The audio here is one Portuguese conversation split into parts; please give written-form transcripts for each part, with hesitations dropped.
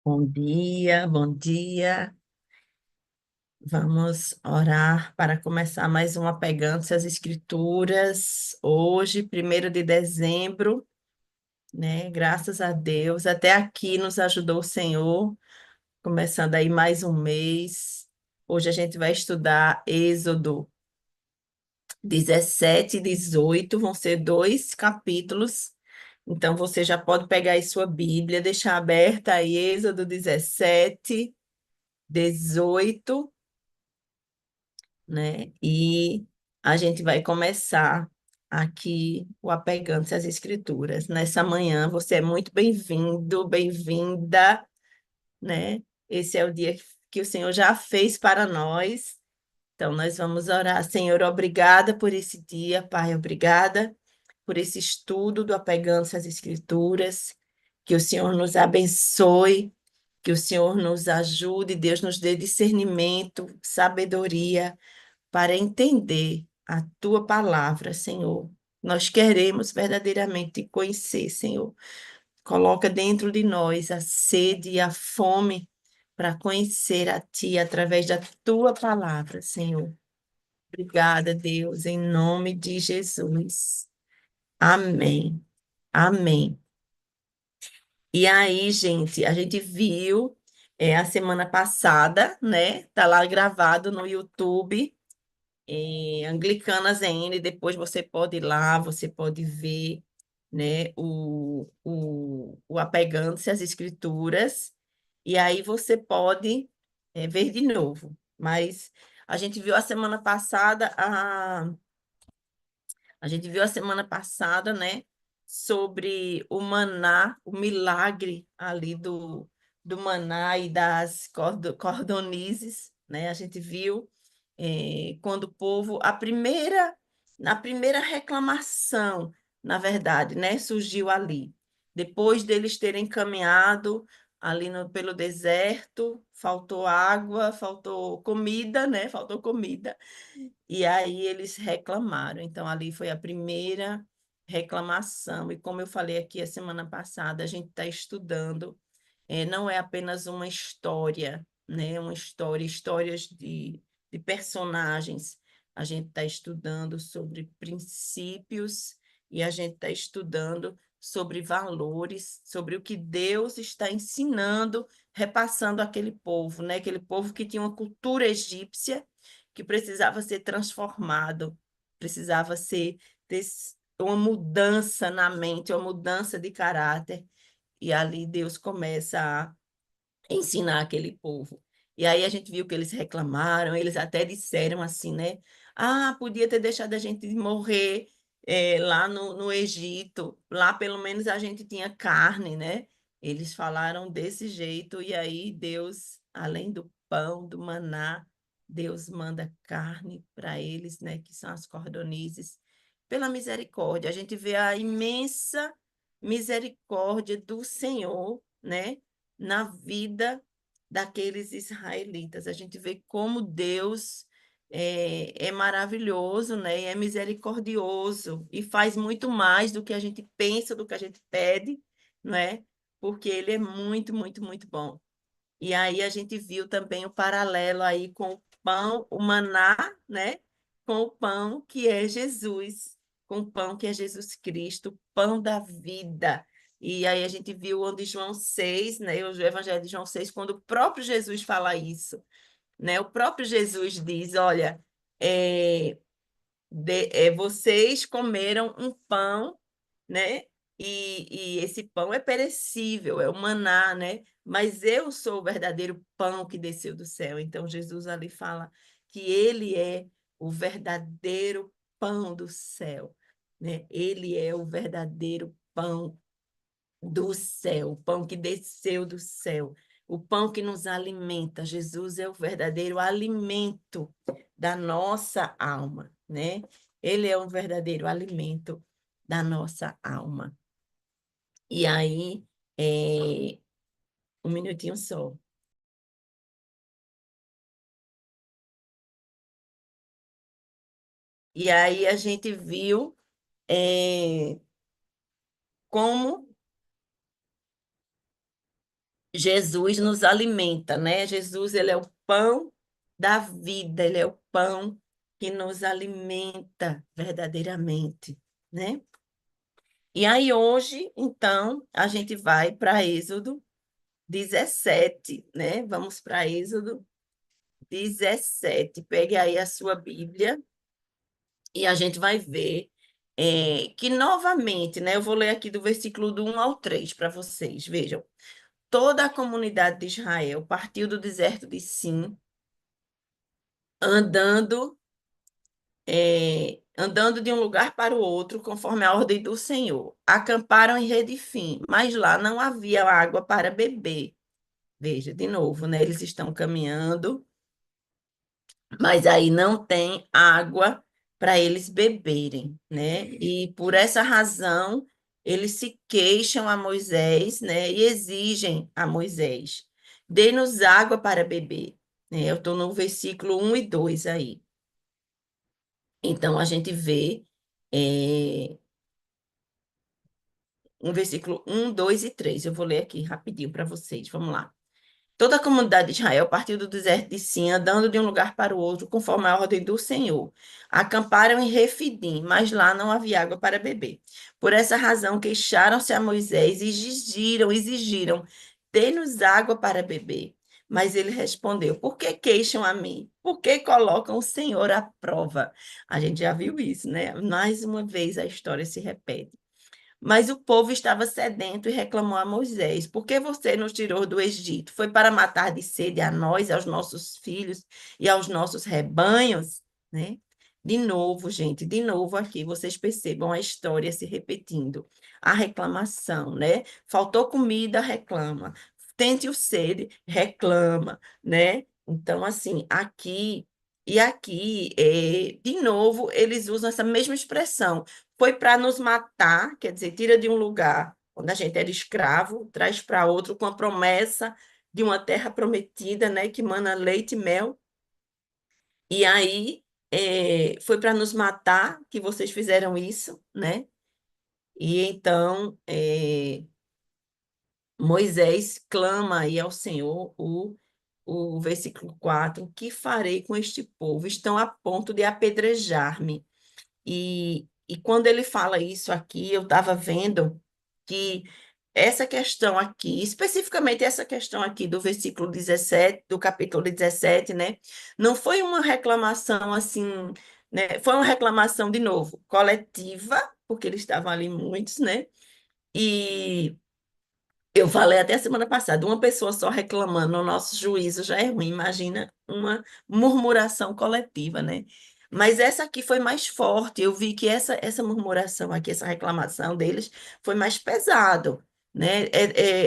Bom dia, bom dia. Vamos orar para começar mais um Apegando-se às Escrituras. Hoje, 1º de dezembro, né? Graças a Deus. Até aqui nos ajudou o Senhor, começando aí mais um mês. Hoje a gente vai estudar Êxodo 17 e 18, vão ser dois capítulos. Então você já pode pegar aí sua Bíblia, deixar aberta aí Êxodo 17, 18, né? E a gente vai começar aqui o Apegando-se às Escrituras. Nessa manhã, você é muito bem-vindo, bem-vinda, né? Esse é o dia que o Senhor já fez para nós. Então, nós vamos orar. Senhor, obrigada por esse dia, Pai, obrigada por esse estudo do Apegando-se às Escrituras. Que o Senhor nos abençoe, que o Senhor nos ajude, Deus nos dê discernimento, sabedoria para entender a tua palavra, Senhor. Nós queremos verdadeiramente te conhecer, Senhor. Coloca dentro de nós a sede e a fome para conhecer a ti através da tua palavra, Senhor. Obrigada, Deus, em nome de Jesus. Amém. Amém. E aí, gente, a gente viu a semana passada, né? Tá lá gravado no YouTube, Anglicanas N, depois você pode ir lá, você pode ver, né, o Apegando-se às Escrituras, e aí você pode ver de novo. Mas a gente viu a semana passada, a gente viu a semana passada, né, sobre o maná, o milagre ali do maná e das cordonizes, né? A gente viu quando o povo, na primeira reclamação, na verdade, né, surgiu ali. Depois deles terem caminhado ali pelo deserto, faltou água, faltou comida, né? Faltou comida. E aí eles reclamaram. Então, ali foi a primeira reclamação. E como eu falei aqui a semana passada, a gente está estudando, não é apenas uma história, né? Uma história, histórias de personagens. A gente está estudando sobre princípios e a gente está estudando sobre valores, sobre o que Deus está ensinando, repassando àquele povo, né? Aquele povo que tinha uma cultura egípcia que precisava ser transformado, precisava ser ter uma mudança na mente, uma mudança de caráter. E ali Deus começa a ensinar aquele povo. E aí a gente viu que eles reclamaram, eles até disseram assim, né? Ah, podia ter deixado a gente morrer lá no Egito, lá pelo menos a gente tinha carne, né? Eles falaram desse jeito, e aí Deus, além do pão, do maná, Deus manda carne para eles, né? Que são as cordonizes, pela misericórdia. A gente vê a imensa misericórdia do Senhor, né? Na vida daqueles israelitas. A gente vê como Deus é maravilhoso, né? E é misericordioso e faz muito mais do que a gente pensa, do que a gente pede, não é? Porque ele é muito, muito, muito bom. E aí a gente viu também o paralelo aí com o pão, o maná, né? Com o pão que é Jesus, com o pão que é Jesus Cristo, o pão da vida. E aí a gente viu onde João 6, né? O Evangelho de João 6, quando o próprio Jesus fala isso, né? O próprio Jesus diz, olha, é, vocês comeram um pão, né? E esse pão é perecível, é o maná, né? Mas eu sou o verdadeiro pão que desceu do céu. Então, Jesus ali fala que ele é o verdadeiro pão do céu, né? Ele é o verdadeiro pão do céu, o pão que desceu do céu, o pão que nos alimenta. Jesus é o verdadeiro alimento da nossa alma, né? Ele é o verdadeiro alimento da nossa alma. E aí, um minutinho só. E aí a gente viu como Jesus nos alimenta, né? Jesus, ele é o pão da vida, ele é o pão que nos alimenta verdadeiramente, né? E aí hoje, então, a gente vai para Êxodo 17, né? Vamos para Êxodo 17. Pegue aí a sua Bíblia e a gente vai ver que novamente, né? Eu vou ler aqui do versículo do 1 ao 3 para vocês. Vejam. Toda a comunidade de Israel partiu do deserto de Sim, andando, andando de um lugar para o outro, conforme a ordem do Senhor. Acamparam em Redifim, mas lá não havia água para beber. Veja, de novo, né? Eles estão caminhando, mas aí não tem água para eles beberem, né? E por essa razão, eles se queixam a Moisés, né? E exigem a Moisés: dê-nos água para beber, né? Eu estou no versículo 1 e 2 aí. Então, a gente vê um versículo 1, 2 e 3. Eu vou ler aqui rapidinho para vocês. Vamos lá. Toda a comunidade de Israel partiu do deserto de Sim, andando de um lugar para o outro, conforme a ordem do Senhor. Acamparam em Refidim, mas lá não havia água para beber. Por essa razão, queixaram-se a Moisés e exigiram, dê-nos água para beber. Mas ele respondeu: por que queixam a mim? Por que colocam o Senhor à prova? A gente já viu isso, né? Mais uma vez a história se repete. Mas o povo estava sedento e reclamou a Moisés: por que você nos tirou do Egito? Foi para matar de sede a nós, aos nossos filhos e aos nossos rebanhos, né? De novo, gente, de novo aqui, vocês percebam a história se repetindo. A reclamação, né? Faltou comida, reclama. Tente o sede, reclama, né? Então, assim, aqui e aqui, de novo, eles usam essa mesma expressão. Foi para nos matar, quer dizer, tira de um lugar onde a gente era escravo, traz para outro com a promessa de uma terra prometida, né, que mana leite e mel. E aí foi para nos matar que vocês fizeram isso, né? E então Moisés clama aí ao Senhor o versículo 4: que farei com este povo? Estão a ponto de apedrejar-me. E quando ele fala isso aqui, eu estava vendo que essa questão aqui, especificamente essa questão aqui do versículo 17, do capítulo 17, né? Não foi uma reclamação assim, né? Foi uma reclamação, de novo, coletiva, porque eles estavam ali muitos, né? E eu falei até a semana passada, uma pessoa só reclamando no nosso juízo já é ruim, imagina uma murmuração coletiva, né? Mas essa aqui foi mais forte, eu vi que essa murmuração aqui, essa reclamação deles foi mais pesado, né?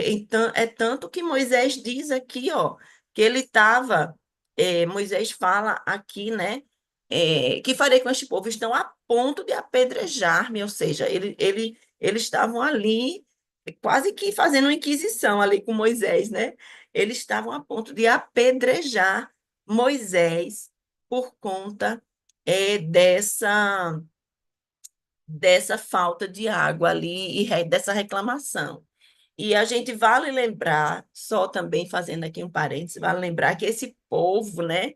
Então, é tanto que Moisés diz aqui, ó, que ele estava, Moisés fala aqui, né? Que farei com este povo? Estão a ponto de apedrejar-me, ou seja, eles estavam ali quase que fazendo uma inquisição ali com Moisés, né? Eles estavam a ponto de apedrejar Moisés por conta dessa falta de água ali e dessa reclamação. E a gente vale lembrar, só também fazendo aqui um parênteses, vale lembrar que esse povo, né,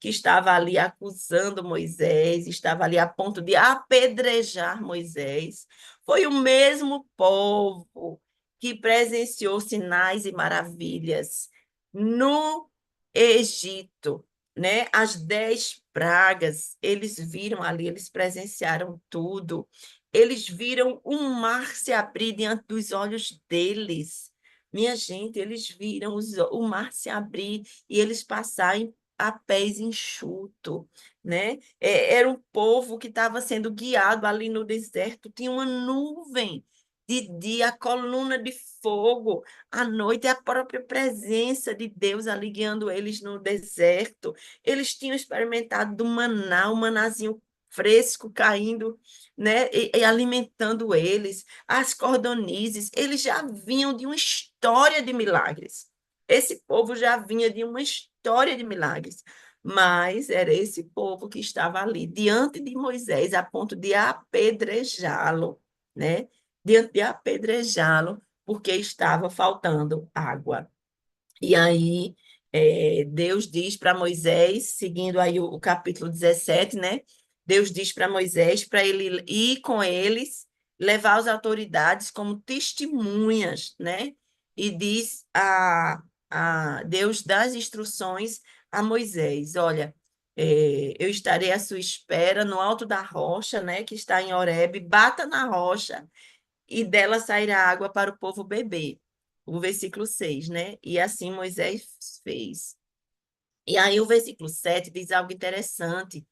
que estava ali acusando Moisés, estava ali a ponto de apedrejar Moisés, foi o mesmo povo que presenciou sinais e maravilhas no Egito, né? As 10 pragas, eles viram ali, eles presenciaram tudo. Eles viram um mar se abrir diante dos olhos deles. Minha gente, eles viram o mar se abrir e eles passarem a pés enxuto, né? Era um povo que estava sendo guiado ali no deserto, tinha uma nuvem de dia, a coluna de fogo, à noite é a própria presença de Deus ali guiando eles no deserto. Eles tinham experimentado do maná, o manazinho fresco caindo, né, e alimentando eles, as cordonizes, eles já vinham de uma história de milagres. Esse povo já vinha de uma história de milagres, mas era esse povo que estava ali diante de Moisés a ponto de apedrejá-lo, né? Diante de apedrejá-lo porque estava faltando água. E aí, Deus diz para Moisés, seguindo aí o capítulo 17, né? Deus diz para Moisés para ele ir com eles, levar as autoridades como testemunhas, né? E diz a Deus dá as instruções a Moisés: olha, eu estarei à sua espera no alto da rocha, né? Que está em Horebe, bata na rocha e dela sairá água para o povo beber. O versículo 6, né? E assim Moisés fez. E aí o versículo 7 diz algo interessante.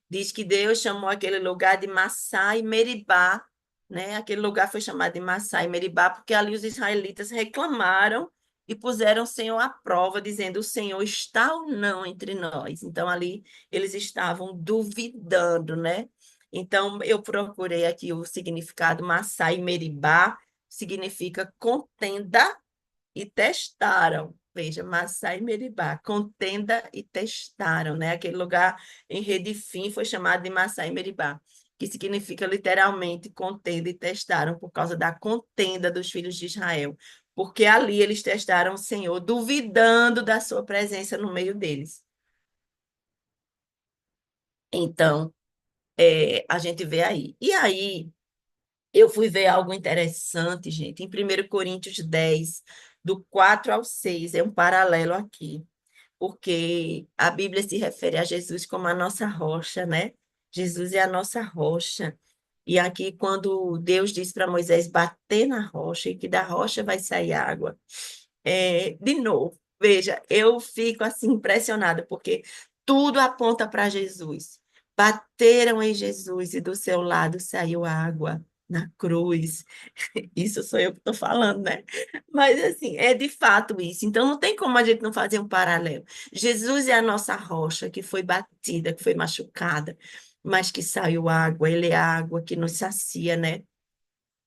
Diz que Deus chamou aquele lugar de Massá e Meribá, né? Aquele lugar foi chamado de Massá e Meribá porque ali os israelitas reclamaram e puseram o Senhor à prova, dizendo: o Senhor está ou não entre nós? Então ali eles estavam duvidando, né? Então eu procurei aqui o significado Massá e Meribá, significa contenda e testaram. Veja, Massá e Meribá, contenda e testaram, né? Aquele lugar em Redifim foi chamado de Massá e Meribá, que significa literalmente contenda e testaram por causa da contenda dos filhos de Israel, porque ali eles testaram o Senhor, duvidando da sua presença no meio deles. Então, a gente vê aí. E aí, eu fui ver algo interessante, gente, em 1 Coríntios 10 do 4 ao 6 é um paralelo aqui, porque a Bíblia se refere a Jesus como a nossa rocha, né? Jesus é a nossa rocha. E aqui, quando Deus diz para Moisés bater na rocha e que da rocha vai sair água, de novo, veja, eu fico assim impressionada, porque tudo aponta para Jesus. Bateram em Jesus e do seu lado saiu água na cruz. Isso sou eu que estou falando, né? Mas assim, é de fato isso. Então não tem como a gente não fazer um paralelo. Jesus é a nossa rocha que foi batida, que foi machucada, mas que saiu água. Ele é a água que nos sacia, né?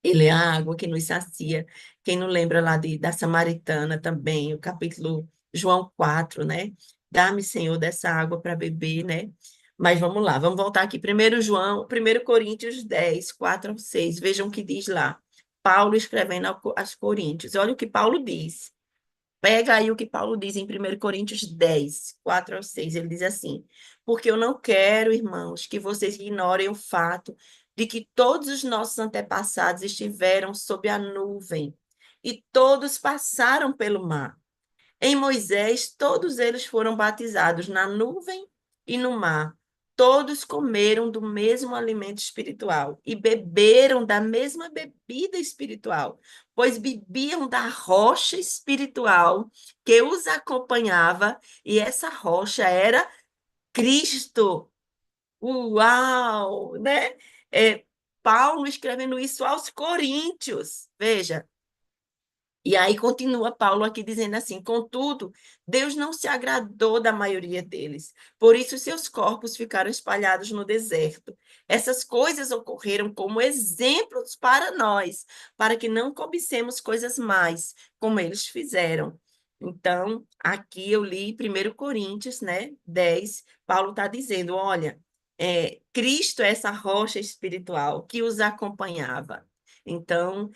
Ele é a água que nos sacia. Quem não lembra lá da Samaritana também, o capítulo João 4, né? Dá-me, Senhor, dessa água para beber, né? Mas vamos lá, vamos voltar aqui. 1 Coríntios 10, 4 ao 6. Vejam o que diz lá. Paulo escrevendo aos Coríntios. Olha o que Paulo diz. Pega aí o que Paulo diz em 1 Coríntios 10, 4 ao 6. Ele diz assim: porque eu não quero, irmãos, que vocês ignorem o fato de que todos os nossos antepassados estiveram sob a nuvem e todos passaram pelo mar. Em Moisés, todos eles foram batizados na nuvem e no mar. Todos comeram do mesmo alimento espiritual e beberam da mesma bebida espiritual, pois bebiam da rocha espiritual que os acompanhava, e essa rocha era Cristo. Uau, né? Paulo escrevendo isso aos Coríntios. Veja, e aí continua Paulo aqui dizendo assim: contudo, Deus não se agradou da maioria deles, por isso seus corpos ficaram espalhados no deserto. Essas coisas ocorreram como exemplos para nós, para que não cobicemos coisas mais, como eles fizeram. Então, aqui eu li 1 Coríntios, né, 10, Paulo está dizendo: olha, Cristo é essa rocha espiritual que os acompanhava. Então,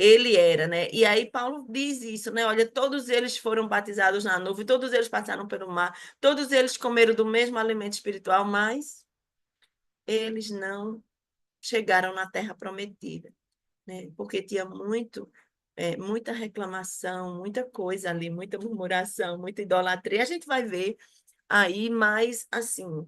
ele era, né? E aí Paulo diz isso, né? Olha, todos eles foram batizados na nuvem, todos eles passaram pelo mar, todos eles comeram do mesmo alimento espiritual, mas eles não chegaram na terra prometida, né? Porque tinha muita reclamação, muita coisa ali, muita murmuração, muita idolatria. A gente vai ver aí, mas assim,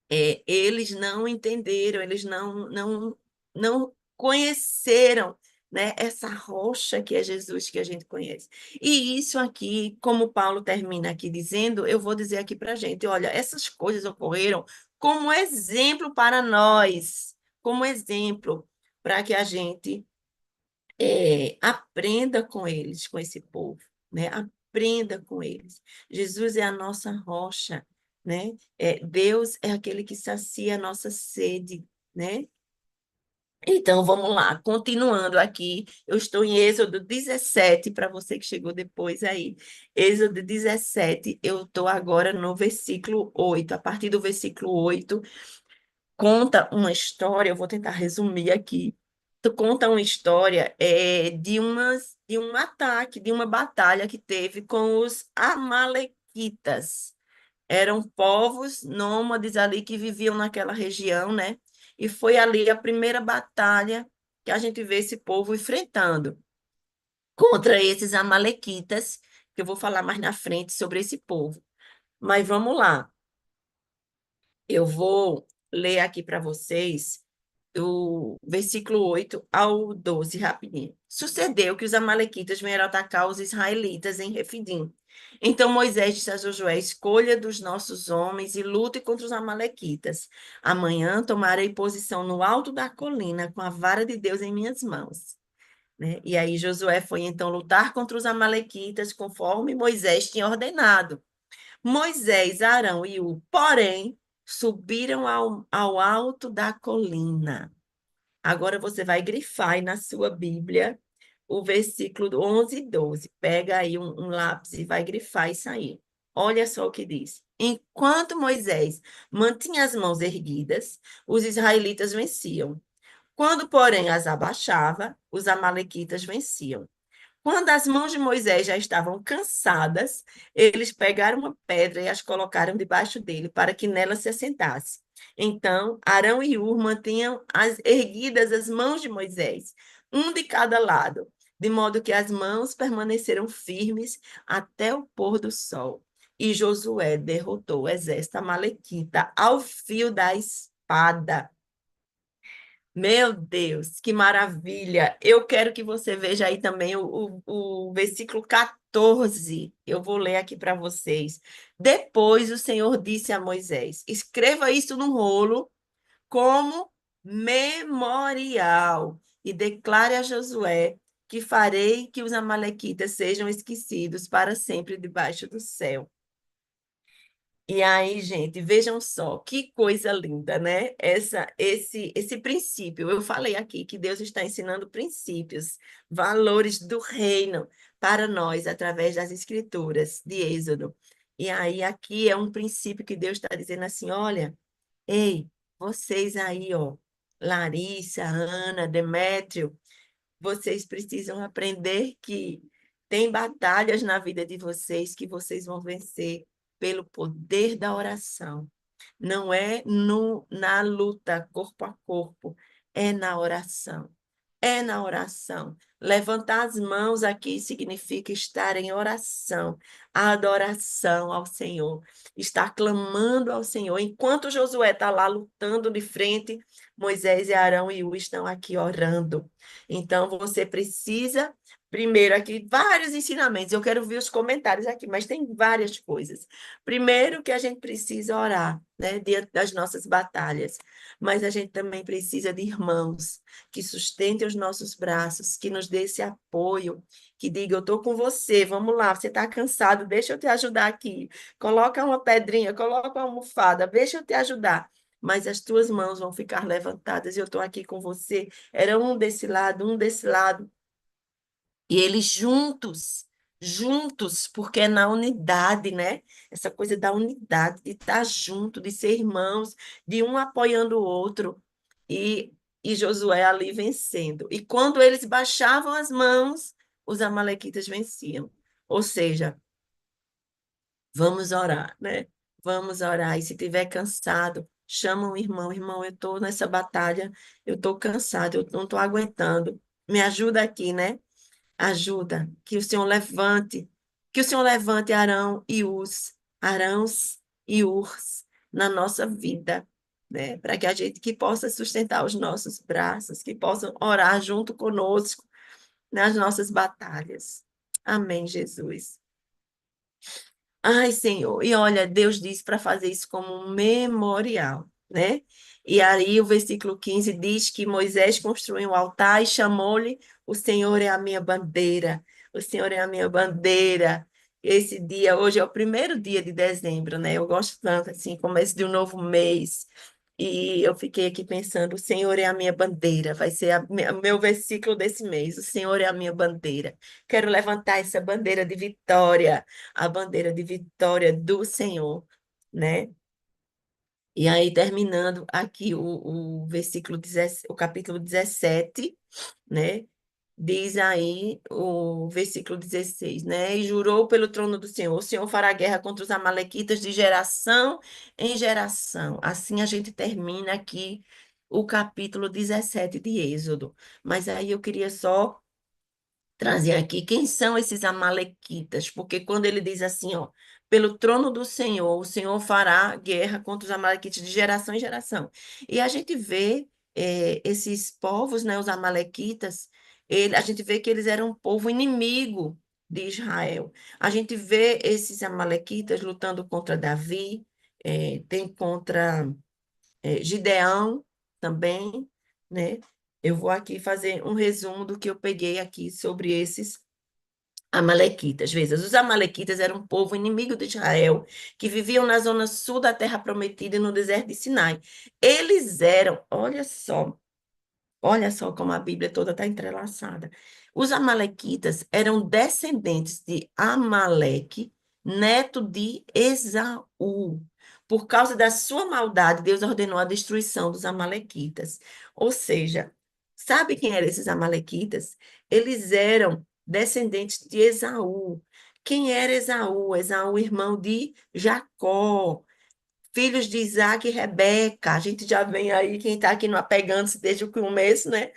eles não entenderam, eles não conheceram, né, essa rocha que é Jesus que a gente conhece. E isso aqui, como Paulo termina aqui dizendo, eu vou dizer aqui para a gente, olha, essas coisas ocorreram como exemplo para nós, como exemplo para que a gente aprenda com eles, com esse povo, né? Aprenda com eles. Jesus é a nossa rocha, né? Deus é aquele que sacia a nossa sede, né? Então, vamos lá, continuando aqui, eu estou em Êxodo 17, para você que chegou depois aí. Êxodo 17, eu estou agora no versículo 8. A partir do versículo 8, conta uma história, eu vou tentar resumir aqui, conta uma história de um ataque, de uma batalha que teve com os amalequitas. Eram povos nômades ali que viviam naquela região, né? E foi ali a primeira batalha que a gente vê esse povo enfrentando contra esses amalequitas, que eu vou falar mais na frente sobre esse povo. Mas vamos lá. Eu vou ler aqui para vocês do versículo 8 ao 12 rapidinho. Sucedeu que os amalequitas vieram atacar os israelitas em Refidim. Então Moisés disse a Josué: Escolha dos nossos homens e lute contra os amalequitas. Amanhã tomarei posição no alto da colina com a vara de Deus em minhas mãos. Né? E aí Josué foi então lutar contra os amalequitas conforme Moisés tinha ordenado. Moisés, Arão e U, porém, subiram ao alto da colina. Agora você vai grifar aí na sua Bíblia o versículo 11 e 12. Pega aí um lápis e vai grifar isso aí. Olha só o que diz. Enquanto Moisés mantinha as mãos erguidas, os israelitas venciam. Quando, porém, as abaixava, os amalequitas venciam. Quando as mãos de Moisés já estavam cansadas, eles pegaram uma pedra e as colocaram debaixo dele, para que nela se assentasse. Então, Arão e Hur mantinham erguidas as mãos de Moisés, um de cada lado, de modo que as mãos permaneceram firmes até o pôr do sol. E Josué derrotou o exército amalequita ao fio da espada. Meu Deus, que maravilha! Eu quero que você veja aí também o versículo 14. Eu vou ler aqui para vocês. Depois o Senhor disse a Moisés: Escreva isso no rolo como memorial e declare a Josué que farei que os amalequitas sejam esquecidos para sempre debaixo do céu. E aí, gente, vejam só, que coisa linda, né? Esse princípio. Eu falei aqui que Deus está ensinando princípios, valores do reino para nós através das escrituras de Êxodo. E aí, aqui é um princípio que Deus está dizendo assim: olha, ei, vocês aí, ó, Larissa, Ana, Demétrio, vocês precisam aprender que tem batalhas na vida de vocês que vocês vão vencer pelo poder da oração. Não é na luta corpo a corpo, é na oração. É na oração. Levantar as mãos aqui significa estar em oração, adoração ao Senhor, estar clamando ao Senhor. Enquanto Josué está lá lutando de frente, Moisés e Arão e U estão aqui orando. Então você precisa, primeiro, aqui, vários ensinamentos. Eu quero ver os comentários aqui, mas tem várias coisas. Primeiro, que a gente precisa orar, né, diante das nossas batalhas, mas a gente também precisa de irmãos que sustentem os nossos braços, que nos dê esse apoio, que diga, eu estou com você, vamos lá, você está cansado, deixa eu te ajudar aqui. Coloca uma pedrinha, coloca uma almofada, deixa eu te ajudar. Mas as tuas mãos vão ficar levantadas e eu estou aqui com você. Era um desse lado. E eles juntos, juntos, porque é na unidade, né? Essa coisa da unidade, de estar junto, de ser irmãos, de um apoiando o outro. E, e Josué ali vencendo. E quando eles baixavam as mãos, os amalequitas venciam. Ou seja, vamos orar, né? Vamos orar. E se tiver cansado, chama um irmão. Irmão, eu estou nessa batalha, eu estou cansado, eu não estou aguentando. Me ajuda aqui, né? Ajuda, que o Senhor levante Arãos e Urs na nossa vida, né? Para que a gente que possa sustentar os nossos braços, que possam orar junto conosco nas nossas batalhas. Amém, Jesus. Ai, Senhor, e olha, Deus disse para fazer isso como um memorial, né? E aí o versículo 15 diz que Moisés construiu um altar e chamou-lhe: O Senhor é a minha bandeira, o Senhor é a minha bandeira. Esse dia, hoje é o primeiro dia de dezembro, né? Eu gosto tanto, assim, começo de um novo mês. E eu fiquei aqui pensando: O Senhor é a minha bandeira, vai ser o meu versículo desse mês: O Senhor é a minha bandeira. Quero levantar essa bandeira de vitória, a bandeira de vitória do Senhor, né? E aí, terminando aqui o versículo 17, o capítulo 17, né? Diz aí o versículo 16, né? E jurou pelo trono do Senhor: o Senhor fará guerra contra os amalequitas de geração em geração. Assim a gente termina aqui o capítulo 17 de Êxodo. Mas aí eu queria só trazer aqui quem são esses amalequitas, porque quando ele diz assim, ó, pelo trono do Senhor, o Senhor fará guerra contra os amalequitas de geração em geração. E a gente vê esses povos, né, os amalequitas, a gente vê que eles eram um povo inimigo de Israel. A gente vê esses amalequitas lutando contra Davi, tem contra Gideão também, né? Eu vou aqui fazer um resumo do que eu peguei aqui sobre esses amalequitas. Veja, os amalequitas eram um povo inimigo de Israel, que viviam na zona sul da Terra Prometida e no deserto de Sinai. Eles eram, olha só como a Bíblia toda está entrelaçada. Os amalequitas eram descendentes de Amaleque, neto de Esaú. Por causa da sua maldade, Deus ordenou a destruição dos amalequitas. Ou seja, sabe quem eram esses amalequitas? Eles eram descendentes de Esaú. Quem era Esaú? Esaú, irmão de Jacó, filhos de Isaac e Rebeca. A gente já vem aí, quem está aqui no Apegando-se desde o começo, né?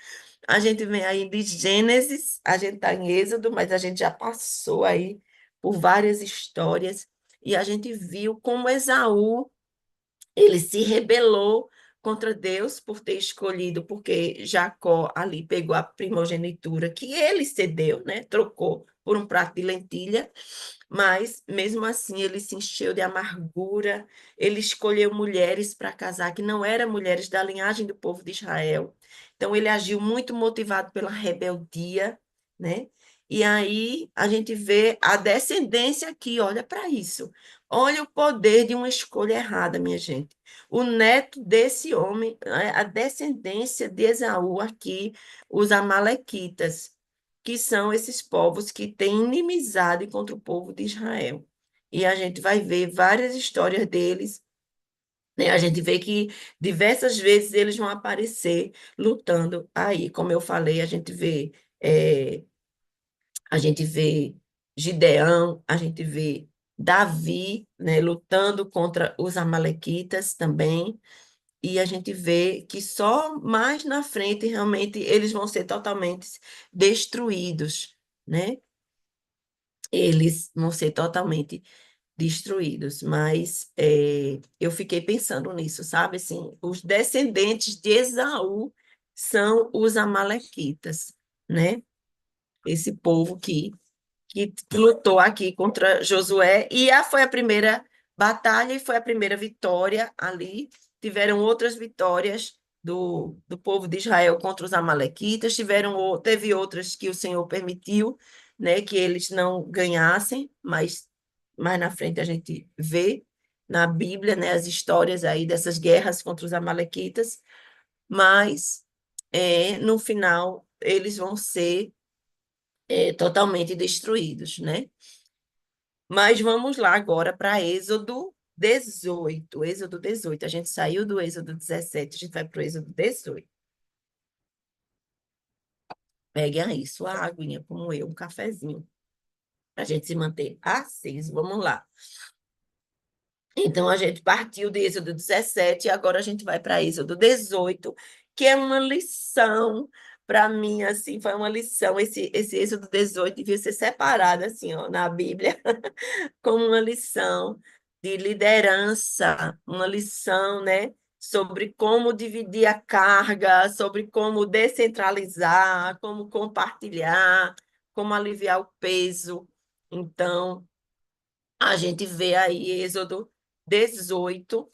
A gente vem aí de Gênesis, a gente está em Êxodo, mas a gente já passou aí por várias histórias e a gente viu como Esaú ele se rebelou contra Deus por ter escolhido, porque Jacó ali pegou a primogenitura que ele cedeu, né? Trocou por um prato de lentilha, mas mesmo assim ele se encheu de amargura, ele escolheu mulheres para casar que não eram mulheres da linhagem do povo de Israel. Então ele agiu muito motivado pela rebeldia, né? E aí a gente vê a descendência aqui, olha para isso. Olha o poder de uma escolha errada, minha gente. O neto desse homem, né, a descendência de Esaú aqui, os amalequitas, que são esses povos que têm inimizade contra o povo de Israel. E a gente vai ver várias histórias deles, né? A gente vê que diversas vezes eles vão aparecer lutando aí, como eu falei, é, a gente vê Gideão, a gente vê Davi, né, lutando contra os amalequitas também, e a gente vê que só mais na frente realmente eles vão ser totalmente destruídos, né? Eles vão ser totalmente destruídos, mas eu fiquei pensando nisso, sabe? Assim, os descendentes de Esaú são os amalequitas, né? Esse povo que lutou aqui contra Josué, e foi a primeira batalha e foi a primeira vitória ali. Tiveram outras vitórias do povo de Israel contra os amalequitas, teve outras que o Senhor permitiu, né, que eles não ganhassem, mas mais na frente a gente vê na Bíblia, né, as histórias aí dessas guerras contra os amalequitas, mas no final eles vão ser totalmente destruídos, né? Mas vamos lá agora para Êxodo 18. Êxodo 18. A gente saiu do Êxodo 17, a gente vai para o Êxodo 18. Pegue aí sua aguinha, como eu, um cafezinho, para a gente se manter aceso. Vamos lá. Então, a gente partiu de Êxodo 17 e agora a gente vai para Êxodo 18, que é uma lição para mim, assim, foi uma lição. Esse Êxodo 18 devia ser separado, assim, ó, na Bíblia, como uma lição de liderança, uma lição, né, sobre como dividir a carga, sobre como descentralizar, como compartilhar, como aliviar o peso. Então, a gente vê aí Êxodo 18,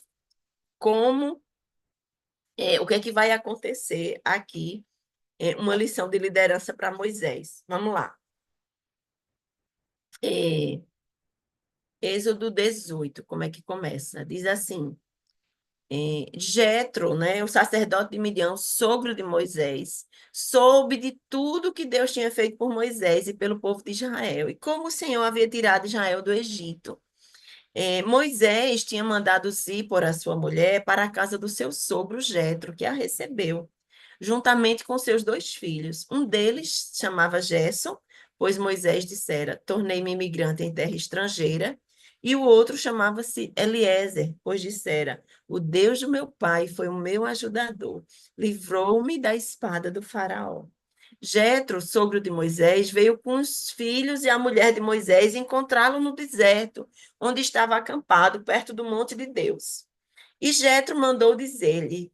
como o que é que vai acontecer aqui, uma lição de liderança para Moisés. Vamos lá. É, Êxodo 18, como é que começa? Diz assim: Jetro, né, o sacerdote de Midian, sogro de Moisés, soube de tudo que Deus tinha feito por Moisés e pelo povo de Israel, e como o Senhor havia tirado Israel do Egito. Moisés tinha mandado Zípora, sua mulher, para a casa do seu sogro Jetro, que a recebeu, juntamente com seus dois filhos. Um deles chamava Gerson, pois Moisés dissera: Tornei-me imigrante em terra estrangeira. E o outro chamava-se Eliezer, pois dissera: O Deus do meu pai foi o meu ajudador, livrou-me da espada do faraó. Jetro, sogro de Moisés, veio com os filhos e a mulher de Moisés encontrá-lo no deserto, onde estava acampado, perto do monte de Deus. E Jetro mandou dizer-lhe,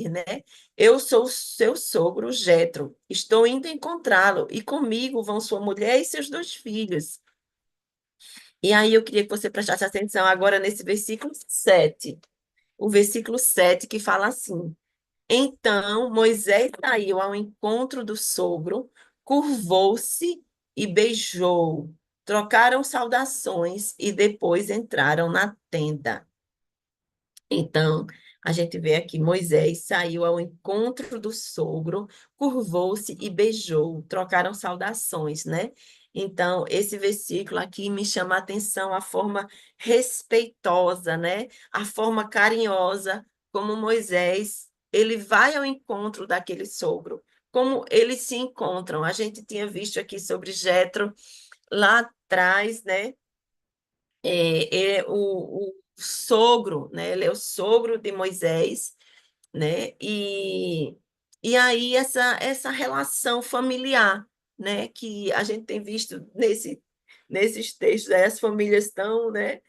né? Eu sou seu sogro, Jetro. Estou indo encontrá-lo, e comigo vão sua mulher e seus dois filhos. E aí eu queria que você prestasse atenção agora nesse versículo 7. O versículo 7 que fala assim: Então Moisés saiu ao encontro do sogro, curvou-se e beijou. Trocaram saudações e depois entraram na tenda. Então, a gente vê aqui, Moisés saiu ao encontro do sogro, curvou-se e beijou, trocaram saudações, né? Então, esse versículo aqui me chama a atenção, a forma respeitosa, né? A forma carinhosa como Moisés, ele vai ao encontro daquele sogro, como eles se encontram. A gente tinha visto aqui sobre Jetro lá atrás, né? O sogro, né? Ele é o sogro de Moisés, né? E aí essa relação familiar, né? Que a gente tem visto nesses textos, aí as famílias estão, né?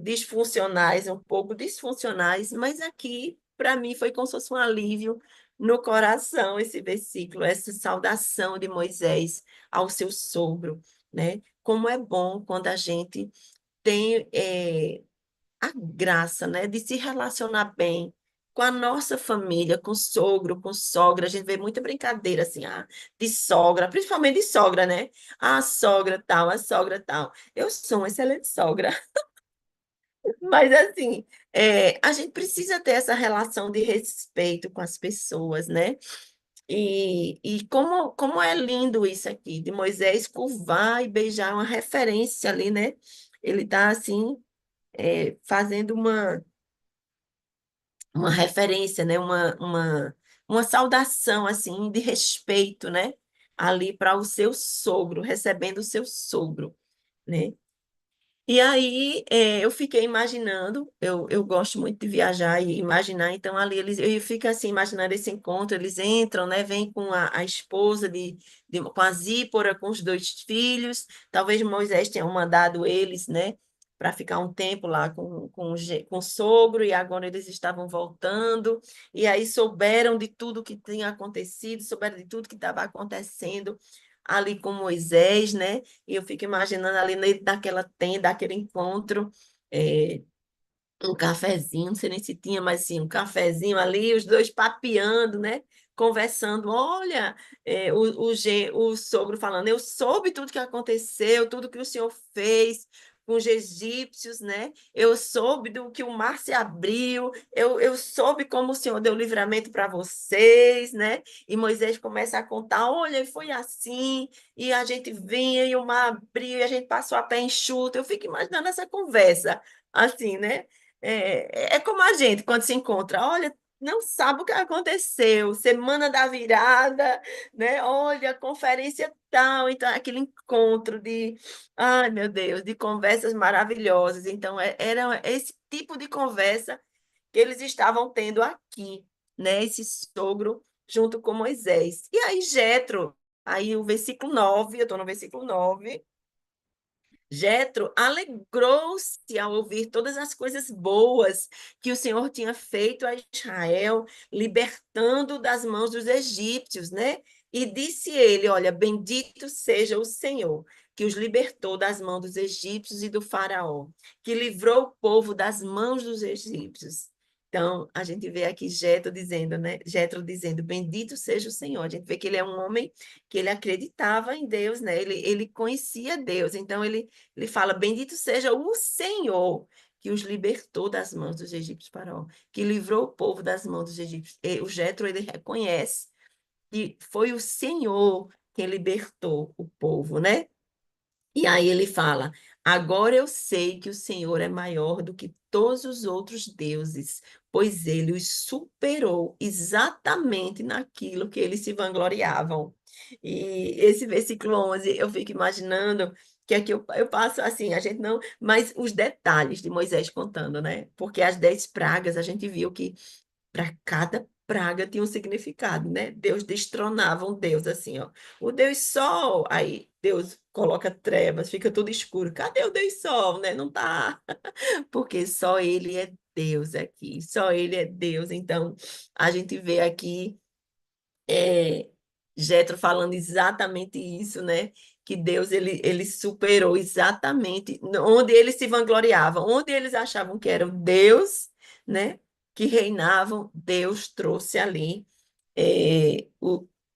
Disfuncionais, um pouco disfuncionais, mas aqui, para mim, foi como se fosse um alívio no coração esse versículo, essa saudação de Moisés ao seu sogro, né? Como é bom quando a gente tem a graça, né, de se relacionar bem com a nossa família, com sogro, com sogra. A gente vê muita brincadeira assim, de sogra, principalmente de sogra, né? A sogra tal, a sogra tal. Eu sou uma excelente sogra, mas assim, a gente precisa ter essa relação de respeito com as pessoas, né? E como é lindo isso aqui, de Moisés curvar e beijar uma referência ali, né? Ele está assim fazendo uma referência, né? Uma saudação assim de respeito, né? Ali para o seu sogro, recebendo o seu sogro, né? E aí eu fiquei imaginando, eu gosto muito de viajar e imaginar, então ali eu fico assim, imaginando esse encontro, eles entram, né, vêm com a esposa com a Zípora, com os dois filhos, talvez Moisés tenha mandado eles, né, para ficar um tempo lá com o sogro, e agora eles estavam voltando, e aí souberam de tudo que tinha acontecido, souberam de tudo que estava acontecendo ali com Moisés, né? E eu fico imaginando ali naquela tenda, aquele encontro, é, um cafezinho, não sei nem se tinha, mas sim, um cafezinho ali, os dois papeando, né? Conversando, olha, o sogro falando, eu soube tudo que aconteceu, tudo que o senhor fez com os egípcios, né? Eu soube do que o mar se abriu, eu soube como o senhor deu livramento para vocês, né? E Moisés começa a contar, olha, foi assim, e a gente vinha e o mar abriu, e a gente passou a pé enxuto. Eu fico imaginando essa conversa, assim, né? É como a gente, quando se encontra, olha, não sabe o que aconteceu, semana da virada, né? Olha, conferência tal, então aquele encontro ai meu Deus, de conversas maravilhosas. Então, era esse tipo de conversa que eles estavam tendo aqui, né? Esse sogro junto com Moisés. E aí, Jetro, aí o versículo 9, eu estou no versículo 9. Jetro alegrou-se ao ouvir todas as coisas boas que o Senhor tinha feito a Israel, libertando das mãos dos egípcios, né? E disse ele: Olha, bendito seja o Senhor, que os libertou das mãos dos egípcios e do faraó, que livrou o povo das mãos dos egípcios. Então, a gente vê aqui Jetro dizendo, né? Jetro dizendo: Bendito seja o Senhor. A gente vê que ele é um homem que ele acreditava em Deus, né? Ele conhecia Deus. Então, ele fala: Bendito seja o Senhor que os libertou das mãos dos egípcios, Faraó, que livrou o povo das mãos dos egípcios. E o Jetro, ele reconhece que foi o Senhor que libertou o povo, né? E aí ele fala: Agora eu sei que o Senhor é maior do que todos os outros deuses, pois ele os superou exatamente naquilo que eles se vangloriavam. E esse versículo 11, eu fico imaginando que aqui eu passo assim, a gente não, mas os detalhes de Moisés contando, né? Porque as 10 pragas, a gente viu que para cada praga tinha um significado, né? Deus destronava um Deus assim, ó. O Deus Sol, aí Deus coloca trevas, fica tudo escuro. Cadê o Deus Sol, né? Não tá, porque só ele é Deus aqui, só ele é Deus. Então, a gente vê aqui é, Jetro falando exatamente isso, né? Que Deus ele superou exatamente onde eles se vangloriavam, onde eles achavam que eram Deus, né? Que reinavam, Deus trouxe ali,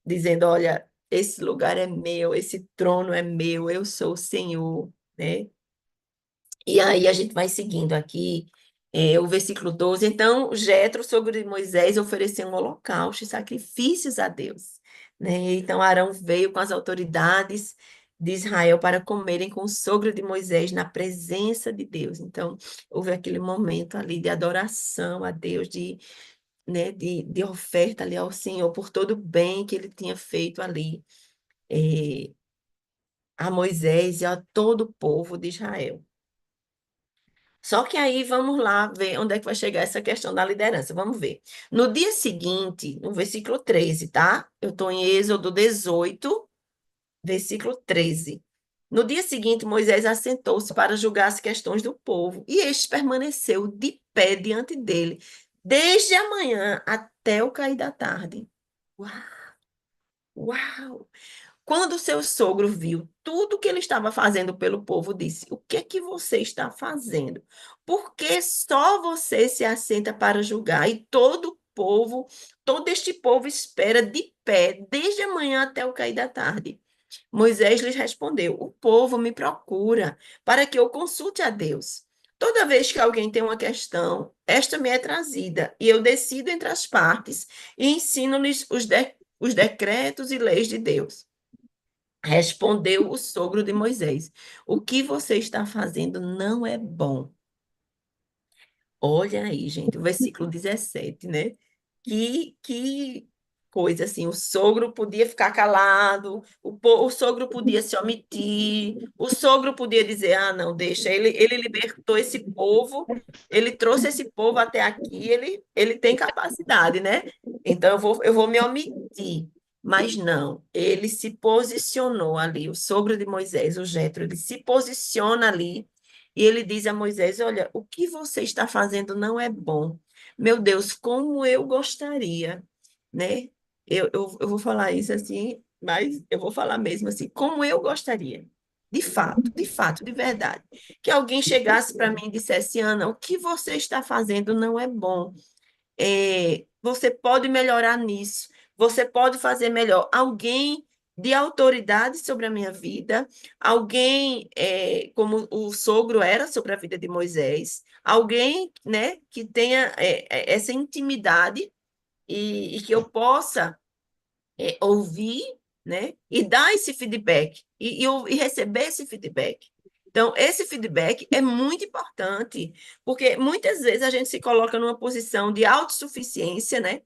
dizendo: olha, esse lugar é meu, esse trono é meu, eu sou o Senhor, né? E aí a gente vai seguindo aqui, o versículo 12. Então, Jetro, sogro de Moisés, ofereceu um holocausto e sacrifícios a Deus, né? Então, Arão veio com as autoridades de Israel para comerem com o sogro de Moisés na presença de Deus. Então, houve aquele momento ali de adoração a Deus, né, de oferta ali ao Senhor por todo o bem que ele tinha feito ali, eh, a Moisés e a todo o povo de Israel. Só que aí vamos lá ver onde é que vai chegar essa questão da liderança. Vamos ver. No dia seguinte, no versículo 13, tá? Eu estou em Êxodo 18, versículo 13. No dia seguinte, Moisés assentou-se para julgar as questões do povo, e este permaneceu de pé diante dele, desde a manhã até o cair da tarde. Uau! Uau! Quando seu sogro viu tudo que ele estava fazendo pelo povo, disse: O que é que você está fazendo? Por que só você se assenta para julgar e todo o povo, todo este povo espera de pé, desde a manhã até o cair da tarde? Moisés lhes respondeu: O povo me procura para que eu consulte a Deus. Toda vez que alguém tem uma questão, esta me é trazida, e eu decido entre as partes e ensino-lhes os decretos e leis de Deus. Respondeu o sogro de Moisés: O que você está fazendo não é bom. Olha aí, gente, o versículo 17, né? Que coisa assim, o sogro podia ficar calado, o sogro podia se omitir, o sogro podia dizer: Ah, não, deixa, ele libertou esse povo, ele trouxe esse povo até aqui, ele tem capacidade, né? Então eu vou me omitir. Mas não, ele se posicionou ali, o sogro de Moisés, o Jetro, ele se posiciona ali e ele diz a Moisés: Olha, o que você está fazendo não é bom. Meu Deus, como eu gostaria, né? Eu vou falar isso assim, mas eu vou falar mesmo assim, como eu gostaria, de fato, de verdade, que alguém chegasse para mim e dissesse: Ana, o que você está fazendo não é bom. Você pode melhorar nisso, você pode fazer melhor. Alguém de autoridade sobre a minha vida, alguém, como o sogro era sobre a vida de Moisés, alguém, né, que tenha essa intimidade e que eu possa ouvir, né, e dar esse feedback e receber esse feedback. Então, esse feedback é muito importante, porque muitas vezes a gente se coloca numa posição de autossuficiência, né?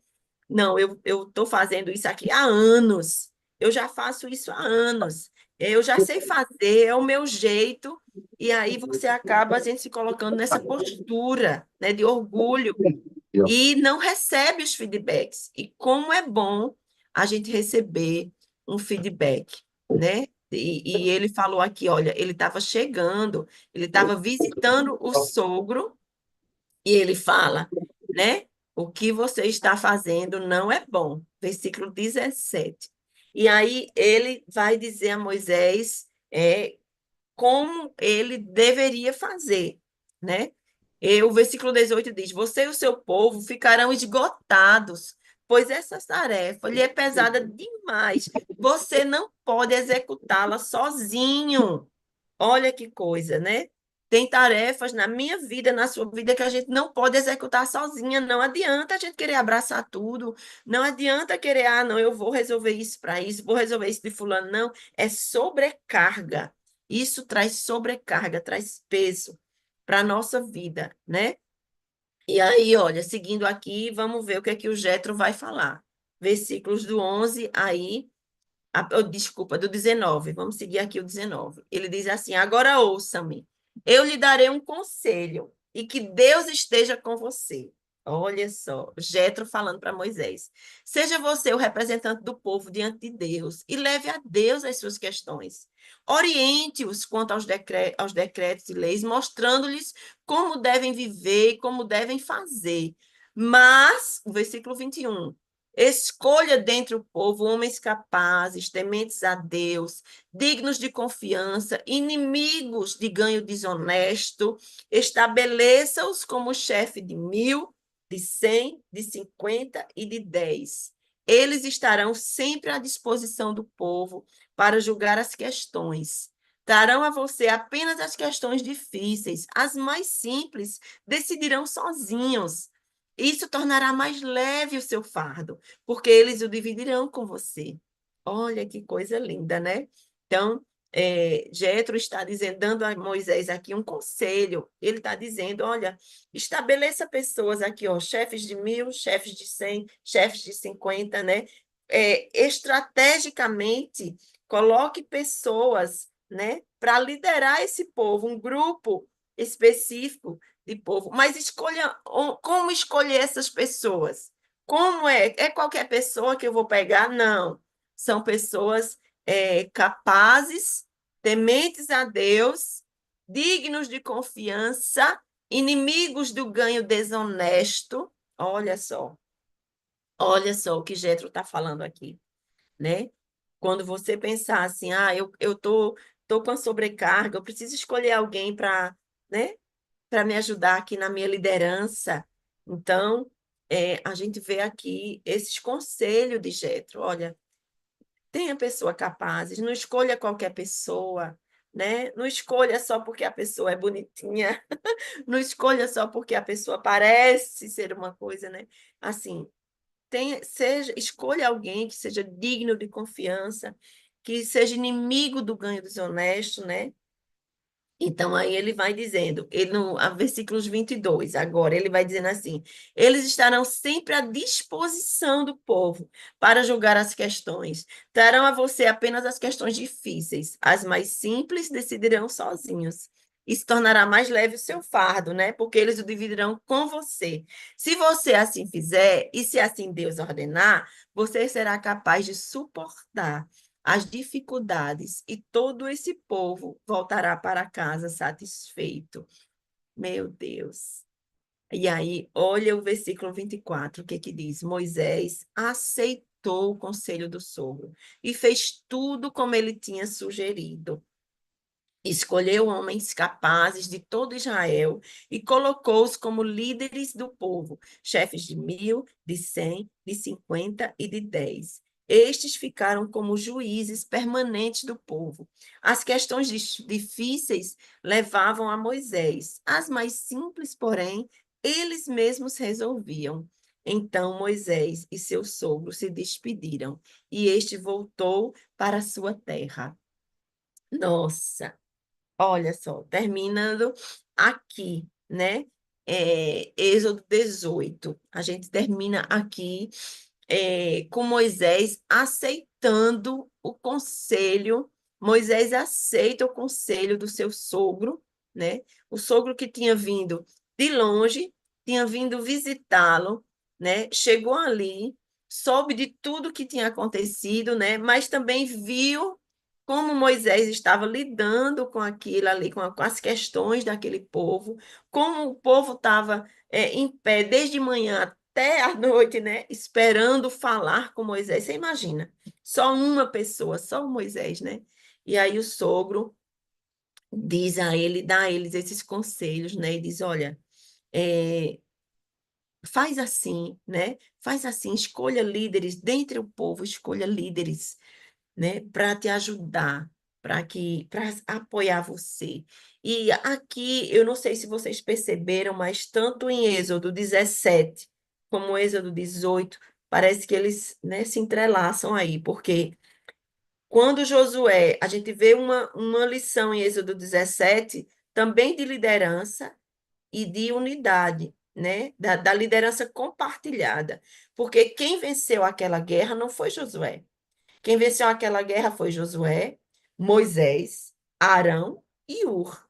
Não, eu estou fazendo isso aqui há anos, eu já faço isso há anos, eu já sei fazer, é o meu jeito, e aí você acaba a gente se colocando nessa postura, né, de orgulho e não recebe os feedbacks. E como é bom a gente receber um feedback, né? E ele falou aqui, olha, ele estava chegando, ele estava visitando o sogro, e ele fala, né? O que você está fazendo não é bom. Versículo 17. E aí ele vai dizer a Moisés como ele deveria fazer, né? E o versículo 18 diz: Você e o seu povo ficarão esgotados, pois essa tarefa lhe é pesada demais. Você não pode executá-la sozinho. Olha que coisa, né? Tem tarefas na minha vida, na sua vida, que a gente não pode executar sozinha. Não adianta a gente querer abraçar tudo. Não adianta querer, não, eu vou resolver isso para isso, vou resolver isso de fulano. Não, é sobrecarga. Isso traz sobrecarga, traz peso para a nossa vida, né? E aí, olha, seguindo aqui, vamos ver o que é que o Jetro vai falar. Versículos do 11 aí, desculpa, do 19. Vamos seguir aqui o 19. Ele diz assim: Agora ouça-me, eu lhe darei um conselho e que Deus esteja com você. Olha só, Jetro falando para Moisés. Seja você o representante do povo diante de Deus e leve a Deus as suas questões. Oriente-os quanto aos decretos e leis, mostrando-lhes como devem viver e como devem fazer. Mas, o versículo 21, escolha dentre o povo homens capazes, tementes a Deus, dignos de confiança, inimigos de ganho desonesto. Estabeleça-os como chefe de 1.000, de 100, de 50 e de 10. Eles estarão sempre à disposição do povo para julgar as questões. Darão a você apenas as questões difíceis, as mais simples decidirão sozinhos. Isso tornará mais leve o seu fardo, porque eles o dividirão com você. Olha que coisa linda, né? Então, Jetro está dizendo, dando a Moisés aqui um conselho. Ele está dizendo, olha, estabeleça pessoas aqui, ó, chefes de 1.000, chefes de 100, chefes de 50, né? Estrategicamente, coloque pessoas, né, para liderar esse povo, um grupo específico de povo, mas escolha como escolher essas pessoas. Como é qualquer pessoa que eu vou pegar? Não. São pessoas capazes, tementes a Deus, dignos de confiança, inimigos do ganho desonesto. Olha só o que Jetro está falando aqui, né? Quando você pensar assim, eu tô com a sobrecarga, eu preciso escolher alguém para, né, para me ajudar aqui na minha liderança. Então, a gente vê aqui esses conselhos de Jetro. Olha, tenha pessoa capazes, não escolha qualquer pessoa, né? Não escolha só porque a pessoa é bonitinha, não escolha só porque a pessoa parece ser uma coisa, né? Assim, escolha alguém que seja digno de confiança, que seja inimigo do ganho desonesto, né? Então, aí ele vai dizendo, versículos 22, agora, ele vai dizendo assim: eles estarão sempre à disposição do povo para julgar as questões. Trarão a você apenas as questões difíceis, as mais simples decidirão sozinhos. Isso tornará mais leve o seu fardo, né? Porque eles o dividirão com você. Se você assim fizer, e se assim Deus ordenar, você será capaz de suportar as dificuldades e todo esse povo voltará para casa satisfeito. Meu Deus. E aí, olha o versículo 24, o que que diz? Moisés aceitou o conselho do sogro e fez tudo como ele tinha sugerido. Escolheu homens capazes de todo Israel e colocou-os como líderes do povo, chefes de 1.000, de 100, de 50 e de 10. Estes ficaram como juízes permanentes do povo. As questões difíceis levavam a Moisés, as mais simples, porém, eles mesmos resolviam. Então Moisés e seu sogro se despediram, e este voltou para sua terra. Nossa! Olha só, terminando aqui, né? Êxodo 18. A gente termina aqui com Moisés aceitando o conselho. Moisés aceita o conselho do seu sogro, né? O sogro que tinha vindo de longe, tinha vindo visitá-lo, né? Chegou ali, soube de tudo que tinha acontecido, né? Mas também viu como Moisés estava lidando com aquilo ali, com as questões daquele povo, como o povo estava em pé desde manhã até a noite, né, esperando falar com Moisés. Você imagina, só uma pessoa, só o Moisés, né? E aí o sogro diz a ele, dá a eles esses conselhos, né? E diz, olha, é, faz assim, né? Faz assim, escolha líderes, dentre o povo, escolha líderes, né, para te ajudar, para apoiar você. E aqui, eu não sei se vocês perceberam, mas tanto em Êxodo 17 como Êxodo 18, parece que eles, né, se entrelaçam aí, porque Quando Josué, a gente vê uma lição em Êxodo 17, também de liderança e de unidade, né? Da liderança compartilhada. Porque quem venceu aquela guerra não foi Josué. Quem venceu aquela guerra foi Josué, Moisés, Arão e Ur.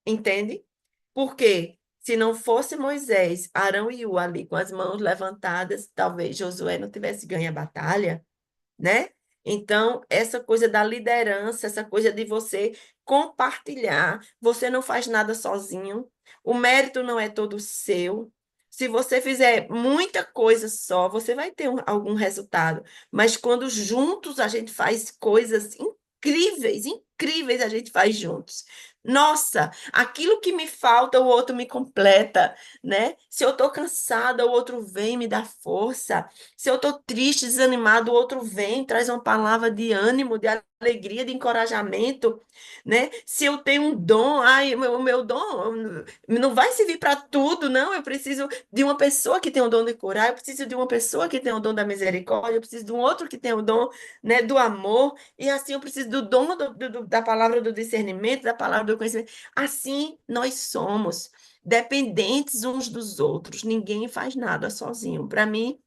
Entende? Porque se não fosse Moisés, Arão e Ur ali com as mãos levantadas, talvez Josué não tivesse ganho a batalha, né? Então, essa coisa da liderança, essa coisa de você compartilhar, você não faz nada sozinho, o mérito não é todo seu. Se você fizer muita coisa só, você vai ter algum resultado. Mas quando juntos a gente faz coisas incríveis, incríveis a gente faz juntos. Nossa, aquilo que me falta, o outro me completa, né? Se eu estou cansada, o outro vem e me dá força. Se eu estou triste, desanimado, o outro vem, traz uma palavra de ânimo, de alegria, de encorajamento, né? Se eu tenho um dom, ai, o meu dom não vai servir para tudo, não. Eu preciso de uma pessoa que tem o dom de curar, eu preciso de uma pessoa que tem o dom da misericórdia, eu preciso de um outro que tem o dom, né, do amor, e assim eu preciso do dom da palavra do discernimento, da palavra do conhecimento. Assim nós somos dependentes uns dos outros. Ninguém faz nada sozinho. Para mim,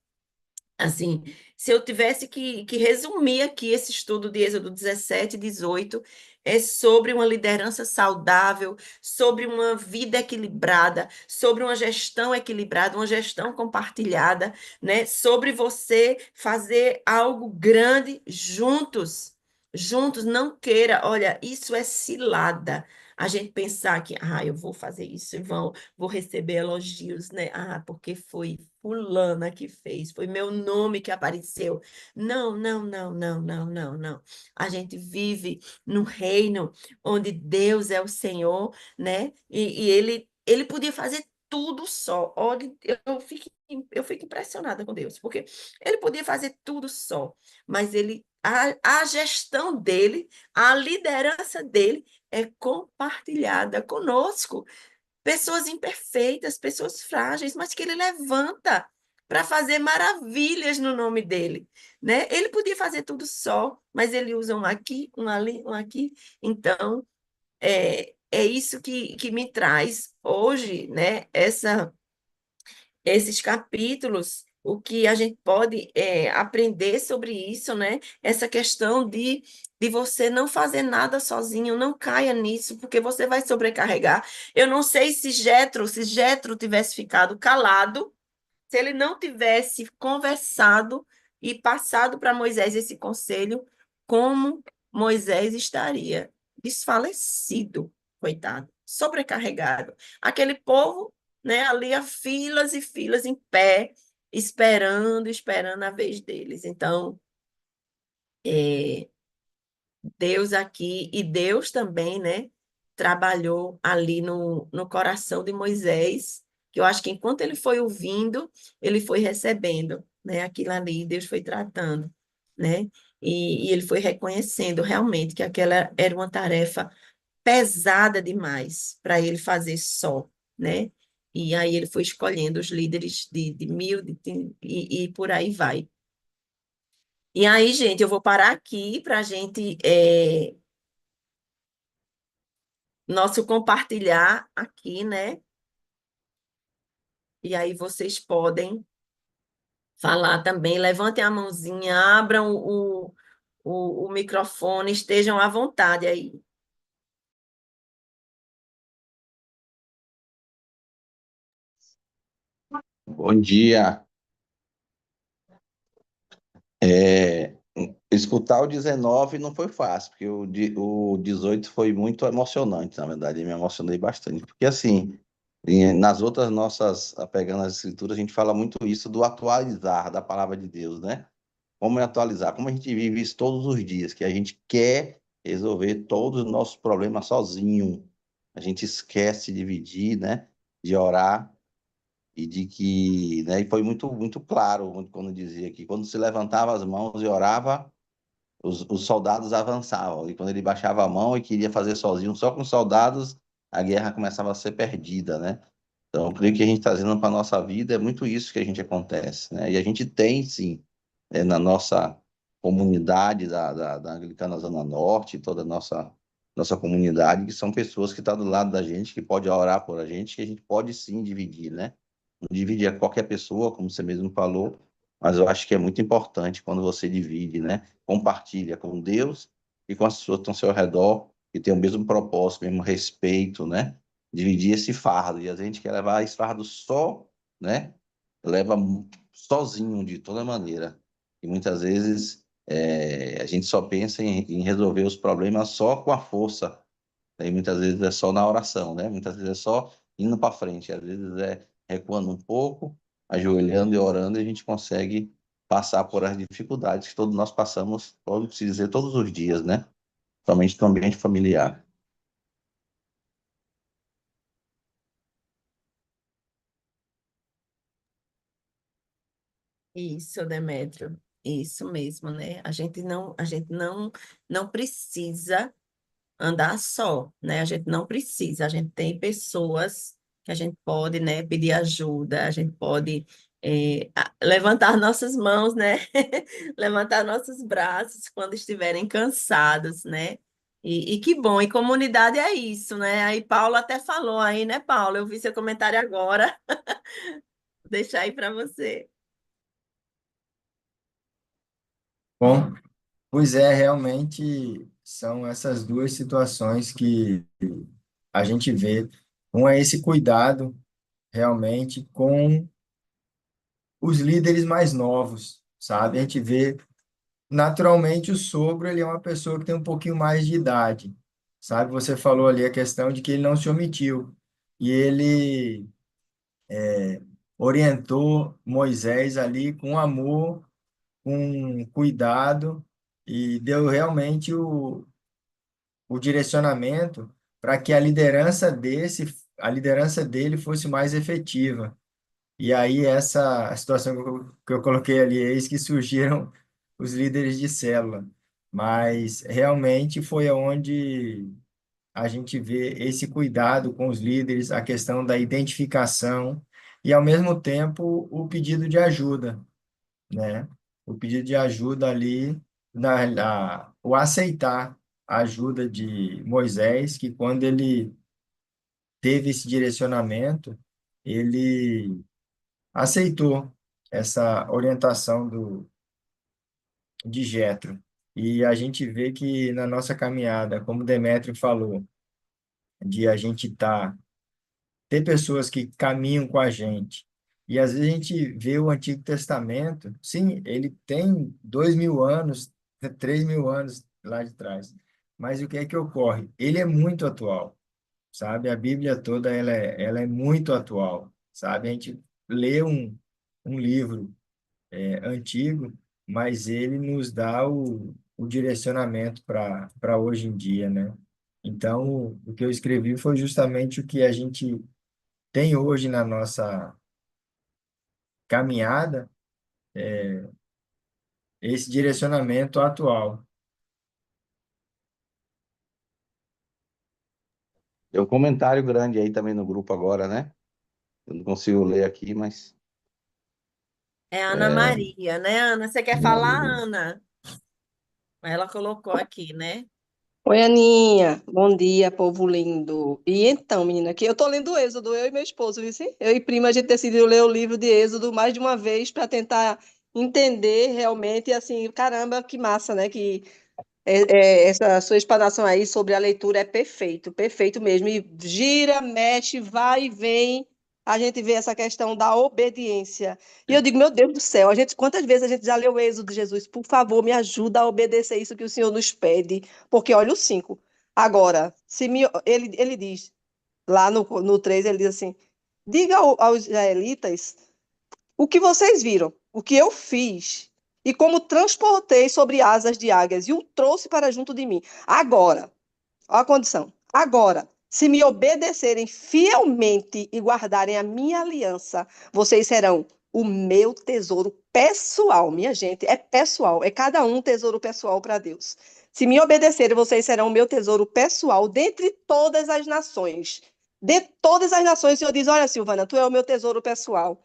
assim, se eu tivesse que resumir aqui esse estudo de Êxodo 17 e 18, é sobre uma liderança saudável, sobre uma vida equilibrada, sobre uma gestão equilibrada, uma gestão compartilhada, né? Sobre você fazer algo grande juntos. Juntos, não queira, olha, isso é cilada. A gente pensar que, eu vou fazer isso e vou receber elogios, né? Porque foi fulana que fez, foi meu nome que apareceu. Não, não, não, não, não, não, não. A gente vive no reino onde Deus é o Senhor, né? E ele podia fazer tudo só. Olha, eu fico impressionada com Deus, porque ele podia fazer tudo só, mas a gestão dele, a liderança dele é compartilhada conosco. Pessoas imperfeitas, pessoas frágeis, mas que ele levanta para fazer maravilhas no nome dele, né? Ele podia fazer tudo só, mas ele usa um aqui, um ali, um aqui. Então, é isso que me traz hoje, né? Esses capítulos, o que a gente pode aprender sobre isso, né? Essa questão de você não fazer nada sozinho, não caia nisso, porque você vai sobrecarregar. Eu não sei se Jetro tivesse ficado calado, se ele não tivesse conversado e passado para Moisés esse conselho, como Moisés estaria desfalecido, coitado, sobrecarregado. Aquele povo, né, ali a filas e filas em pé, esperando a vez deles. Então, é, Deus aqui, e Deus também, né, trabalhou ali no coração de Moisés, que eu acho que enquanto ele foi ouvindo, ele foi recebendo, né, aquilo ali, Deus foi tratando, né, e ele foi reconhecendo realmente que aquela era uma tarefa pesada demais para ele fazer só, né, e aí ele foi escolhendo os líderes de 1.000 e por aí vai. E aí, gente, eu vou parar aqui para a gente nosso compartilhar aqui, né? E aí vocês podem falar também. Levantem a mãozinha, abram o microfone, estejam à vontade aí. Bom dia. É, escutar o 19 não foi fácil, porque o 18 foi muito emocionante, na verdade, eu me emocionei bastante, porque assim, nas outras nossas, pegando as escrituras, a gente fala muito isso do atualizar da palavra de Deus, né? Como é atualizar, como a gente vive isso todos os dias, que a gente quer resolver todos os nossos problemas sozinho, a gente esquece de dividir, né? De orar. E de que, né, e foi muito claro quando dizia que quando se levantava as mãos e orava, os soldados avançavam. E quando ele baixava a mão e queria fazer sozinho, só com os soldados, a guerra começava a ser perdida, né? Então, eu creio que a gente trazendo para a nossa vida é muito isso que a gente acontece, né? E a gente tem, sim, na nossa comunidade da Anglicana Zona Norte, toda a nossa comunidade, que são pessoas que estão do lado da gente, que pode orar por a gente, que a gente pode sim dividir, né? Não dividir a qualquer pessoa, como você mesmo falou, mas eu acho que é muito importante quando você divide, né? Compartilha com Deus e com as pessoas que estão ao seu redor, que tem o mesmo propósito, o mesmo respeito, né? Dividir esse fardo. E a gente quer levar esse fardo só, né? Leva sozinho, de toda maneira. E muitas vezes a gente só pensa em resolver os problemas só com a força. E muitas vezes é só na oração, né? Muitas vezes é só indo para frente. Às vezes é recuando um pouco, ajoelhando e orando, e a gente consegue passar por as dificuldades que todos nós passamos, pode-se dizer, todos os dias, né? Somente no ambiente familiar. Isso, Demétrio. Isso mesmo, né? A gente não precisa andar só, né? A gente não precisa, a gente tem pessoas que a gente pode, né, pedir ajuda, a gente pode levantar nossas mãos, né? Levantar nossos braços quando estiverem cansados, né? E que bom, e comunidade é isso, né? Aí Paulo até falou aí, né, Paulo? Eu vi seu comentário agora, deixar aí para você. Bom, pois é, realmente são essas duas situações que a gente vê. Um é esse cuidado realmente com os líderes mais novos, sabe? A gente vê naturalmente o sogro, ele é uma pessoa que tem um pouquinho mais de idade, sabe? Você falou ali a questão de que ele não se omitiu e ele orientou Moisés ali com amor, com cuidado e deu realmente o direcionamento para que a liderança dele fosse mais efetiva. E aí essa a situação que eu coloquei ali, eis que surgiram os líderes de célula. Mas realmente foi onde a gente vê esse cuidado com os líderes, a questão da identificação e, ao mesmo tempo, o pedido de ajuda, né? O pedido de ajuda ali, o aceitar a ajuda de Moisés, que quando ele teve esse direcionamento, ele aceitou essa orientação de Jetro. E a gente vê que na nossa caminhada, como Demétrio falou, de a gente ter pessoas que caminham com a gente. E às vezes a gente vê o Antigo Testamento, sim, ele tem 2.000 anos, 3.000 anos lá de trás. Mas o que é que ocorre? Ele é muito atual, sabe? A Bíblia toda ela é muito atual, sabe? A gente lê um livro antigo, mas ele nos dá o direcionamento para hoje em dia, né? Então, o que eu escrevi foi justamente o que a gente tem hoje na nossa caminhada, esse direcionamento atual. Tem um comentário grande aí também no grupo agora, né? Eu não consigo ler aqui, mas É Ana é, Maria, né, Ana? Você quer falar, Ana? Ela colocou aqui, né? Oi, Aninha. Bom dia, povo lindo. E então, menina, aqui eu tô lendo o Êxodo, eu e meu esposo, viu? Sim? Eu e prima, a gente decidiu ler o livro de Êxodo mais de uma vez para tentar entender realmente, e assim, caramba, que massa, né? Que essa sua explanação aí sobre a leitura é perfeito, perfeito mesmo. E gira, mexe, vai e vem. A gente vê essa questão da obediência. E eu digo, meu Deus do céu, quantas vezes a gente já leu o Êxodo de Jesus? Por favor, me ajuda a obedecer isso que o Senhor nos pede. Porque olha o 5. Agora, ele diz, lá no 3, ele diz assim: diga aos israelitas o que vocês viram, o que eu fiz, e como transportei sobre asas de águias e o trouxe para junto de mim. Agora, olha a condição. Agora, se me obedecerem fielmente e guardarem a minha aliança, vocês serão o meu tesouro pessoal. Minha gente, é pessoal, é cada um tesouro pessoal para Deus. Se me obedecerem, vocês serão o meu tesouro pessoal dentre todas as nações. De todas as nações, o Senhor diz: olha, Silvana, tu é o meu tesouro pessoal.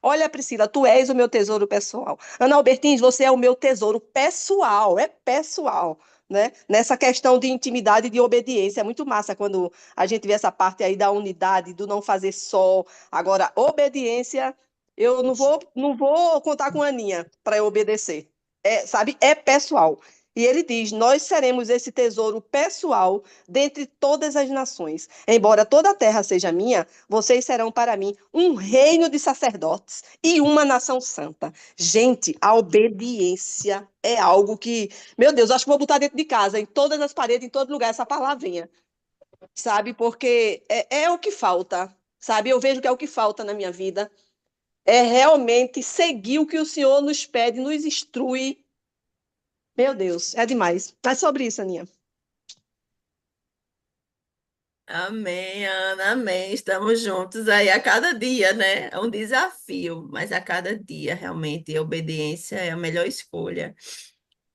Olha, Priscila, tu és o meu tesouro pessoal. Ana Albertins, você é o meu tesouro pessoal, é pessoal, né? Nessa questão de intimidade e de obediência. É muito massa quando a gente vê essa parte aí da unidade, do não fazer só. Agora, obediência, eu não vou contar com a Aninha para eu obedecer. É, sabe? É pessoal. E ele diz: Nós seremos esse tesouro pessoal dentre todas as nações. Embora toda a terra seja minha, vocês serão para mim um reino de sacerdotes e uma nação santa. Gente, a obediência é algo que, meu Deus, acho que vou botar dentro de casa, em todas as paredes, em todo lugar, essa palavrinha, sabe? Porque é o que falta, sabe? Eu vejo que é o que falta na minha vida. É realmente seguir o que o Senhor nos pede, nos instrui. Meu Deus, é demais. Mas sobre isso, Aninha. Amém, Ana, amém. Estamos juntos aí a cada dia, né? É um desafio, mas a cada dia, realmente, a obediência é a melhor escolha.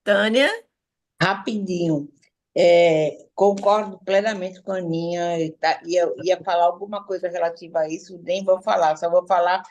Tânia? Rapidinho. Concordo plenamente com a Aninha. Ia falar alguma coisa relativa a isso, nem vou falar, só vou falar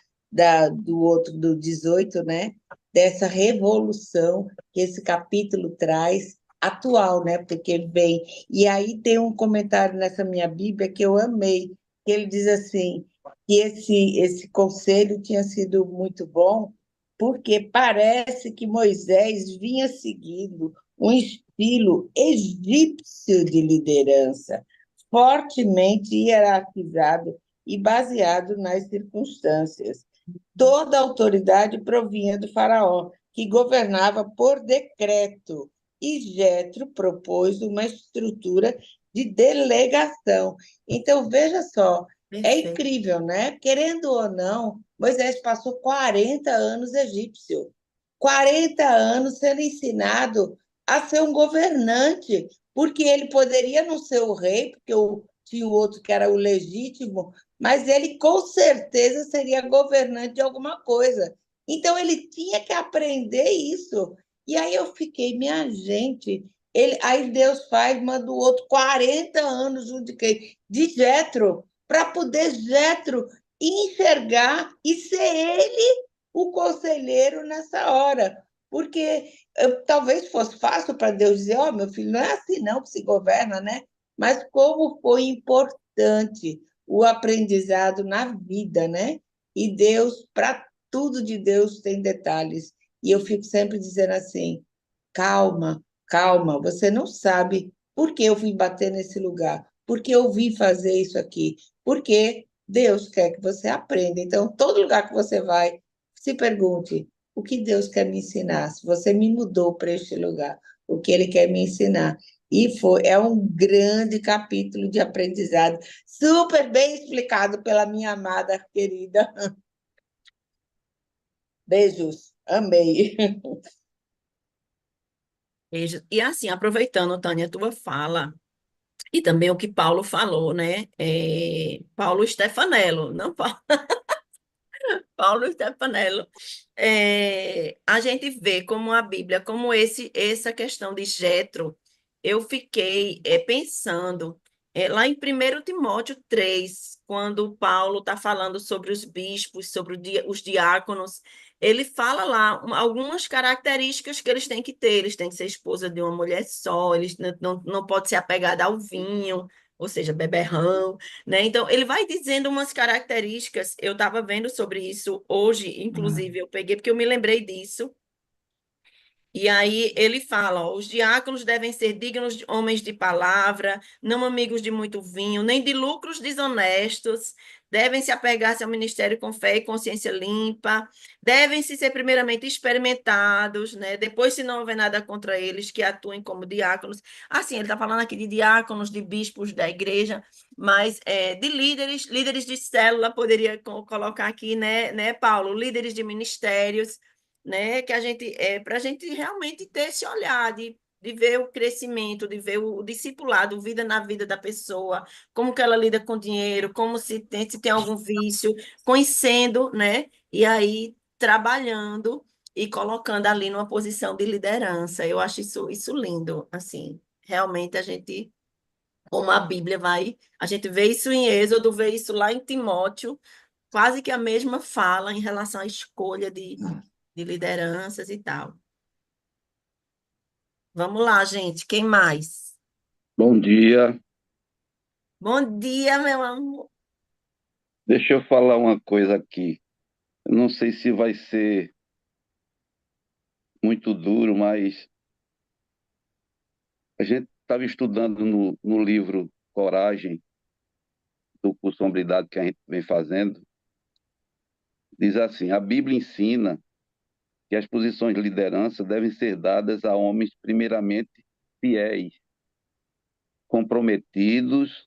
do outro, do 18, né? Dessa revolução que esse capítulo traz, atual, né? Porque vem. E aí tem um comentário nessa minha Bíblia que eu amei, que ele diz assim, que esse conselho tinha sido muito bom, porque parece que Moisés vinha seguindo um estilo egípcio de liderança, fortemente hierarquizado e baseado nas circunstâncias. Toda a autoridade provinha do faraó, que governava por decreto, e Jetro propôs uma estrutura de delegação. Então, veja só, é Perfeito. incrível, né? Querendo ou não, Moisés passou 40 anos egípcio, 40 anos sendo ensinado a ser um governante, porque ele poderia não ser o rei, porque tinha o outro que era o legítimo, mas ele com certeza seria governante de alguma coisa. Então ele tinha que aprender isso. E aí eu fiquei, minha gente, aí Deus faz, manda o outro 40 anos junto de quem? De Jetro, para poder Jetro enxergar e ser ele o conselheiro nessa hora. Porque talvez fosse fácil para Deus dizer, ó, meu filho, não é assim não que se governa, né? Mas como foi importante o aprendizado na vida, né? E Deus, para tudo de Deus tem detalhes. E eu fico sempre dizendo assim: calma, calma, você não sabe por que eu vim bater nesse lugar, por que eu vim fazer isso aqui, porque Deus quer que você aprenda. Então, todo lugar que você vai, se pergunte: o que Deus quer me ensinar? Se você me mudou para este lugar, o que Ele quer me ensinar? É um grande capítulo de aprendizado, super bem explicado pela minha amada querida. Beijos, amei. E assim, aproveitando, Tânia, a tua fala, e também o que Paulo falou, né? Paulo Stefanello, não Paulo Stefanello. A gente vê como a Bíblia, como essa questão de Jetro, eu fiquei pensando lá em 1 Timóteo 3, quando Paulo está falando sobre os bispos, sobre os diáconos, ele fala lá algumas características que eles têm que ter. Eles têm que ser esposa de uma mulher só, eles não pode ser apegada ao vinho, ou seja, beberrão, né? Então, ele vai dizendo umas características. Eu estava vendo sobre isso hoje, inclusive, eu peguei porque eu me lembrei disso. E aí ele fala, ó, os diáconos devem ser dignos de homens de palavra, não amigos de muito vinho, nem de lucros desonestos, devem se apegar-se ao ministério com fé e consciência limpa, devem se ser primeiramente experimentados, né? Depois, se não houver nada contra eles, que atuem como diáconos. Assim, ele está falando aqui de diáconos, de bispos da igreja, mas de líderes de célula, poderia colocar aqui, né, Paulo? Líderes de ministérios, né? Que a gente para a gente realmente ter esse olhar de ver o crescimento, de ver o discipulado, vida na vida da pessoa, como que ela lida com dinheiro, como se tem algum vício, conhecendo, né? E aí trabalhando e colocando ali numa posição de liderança. Eu acho isso lindo, assim. Realmente a gente, como a Bíblia vai, a gente vê isso em Êxodo, vê isso lá em Timóteo, quase que a mesma fala em relação à escolha de lideranças e tal. Vamos lá, gente. Quem mais? Bom dia. Bom dia, meu amor. Deixa eu falar uma coisa aqui. Eu não sei se vai ser muito duro, mas a gente estava estudando no livro Coragem, do curso Hombridade que a gente vem fazendo. Diz assim: a Bíblia ensina que as posições de liderança devem ser dadas a homens, primeiramente, fiéis, comprometidos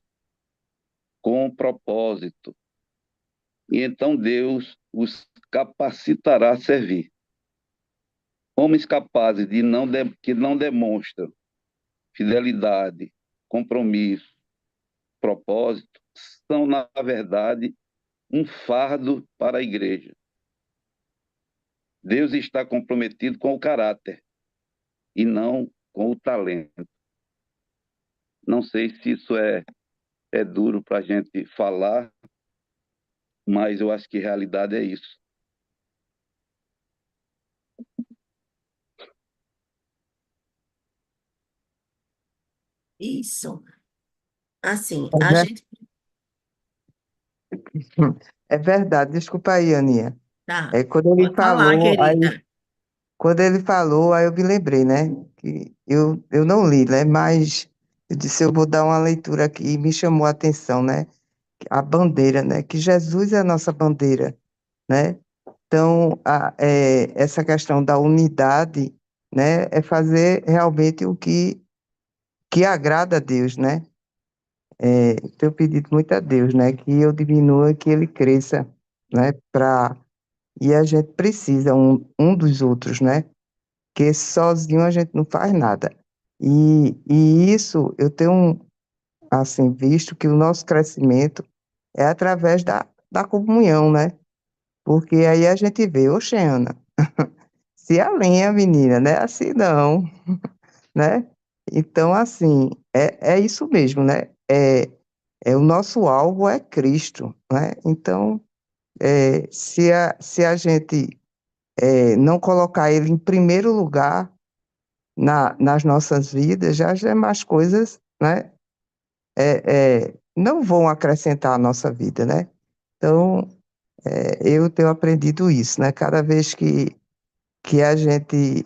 com o propósito. E então Deus os capacitará a servir. Homens capazes que não demonstram fidelidade, compromisso, propósito, são, na verdade, um fardo para a igreja. Deus está comprometido com o caráter e não com o talento. Não sei se isso é duro para a gente falar, mas eu acho que realidade é isso. Isso. Assim, É a ver- gente é verdade, desculpa aí, Aninha. tá. É, quando ele Pode falar, falou, aí, querida. quando ele falou, aí eu me lembrei, né? Que eu não li, né? Mas eu disse, eu vou dar uma leitura aqui e me chamou a atenção, né? A bandeira, né? Que Jesus é a nossa bandeira, né? Então, essa questão da unidade, né? É fazer realmente que agrada a Deus, né? Tenho pedido muito a Deus, né? Que eu diminua e que ele cresça, né? E a gente precisa um dos outros, né? Porque sozinho a gente não faz nada. E isso eu tenho, assim, visto que o nosso crescimento é através da comunhão, né? Porque aí a gente vê, Oceana, se alinha, menina, né? Assim não, né? Então, assim, é isso mesmo, né? O nosso alvo é Cristo, né? Então, se a gente não colocar ele em primeiro lugar nas nossas vidas, já as demais coisas, né, não vão acrescentar à nossa vida, né? Então, eu tenho aprendido isso, né? Cada vez que a gente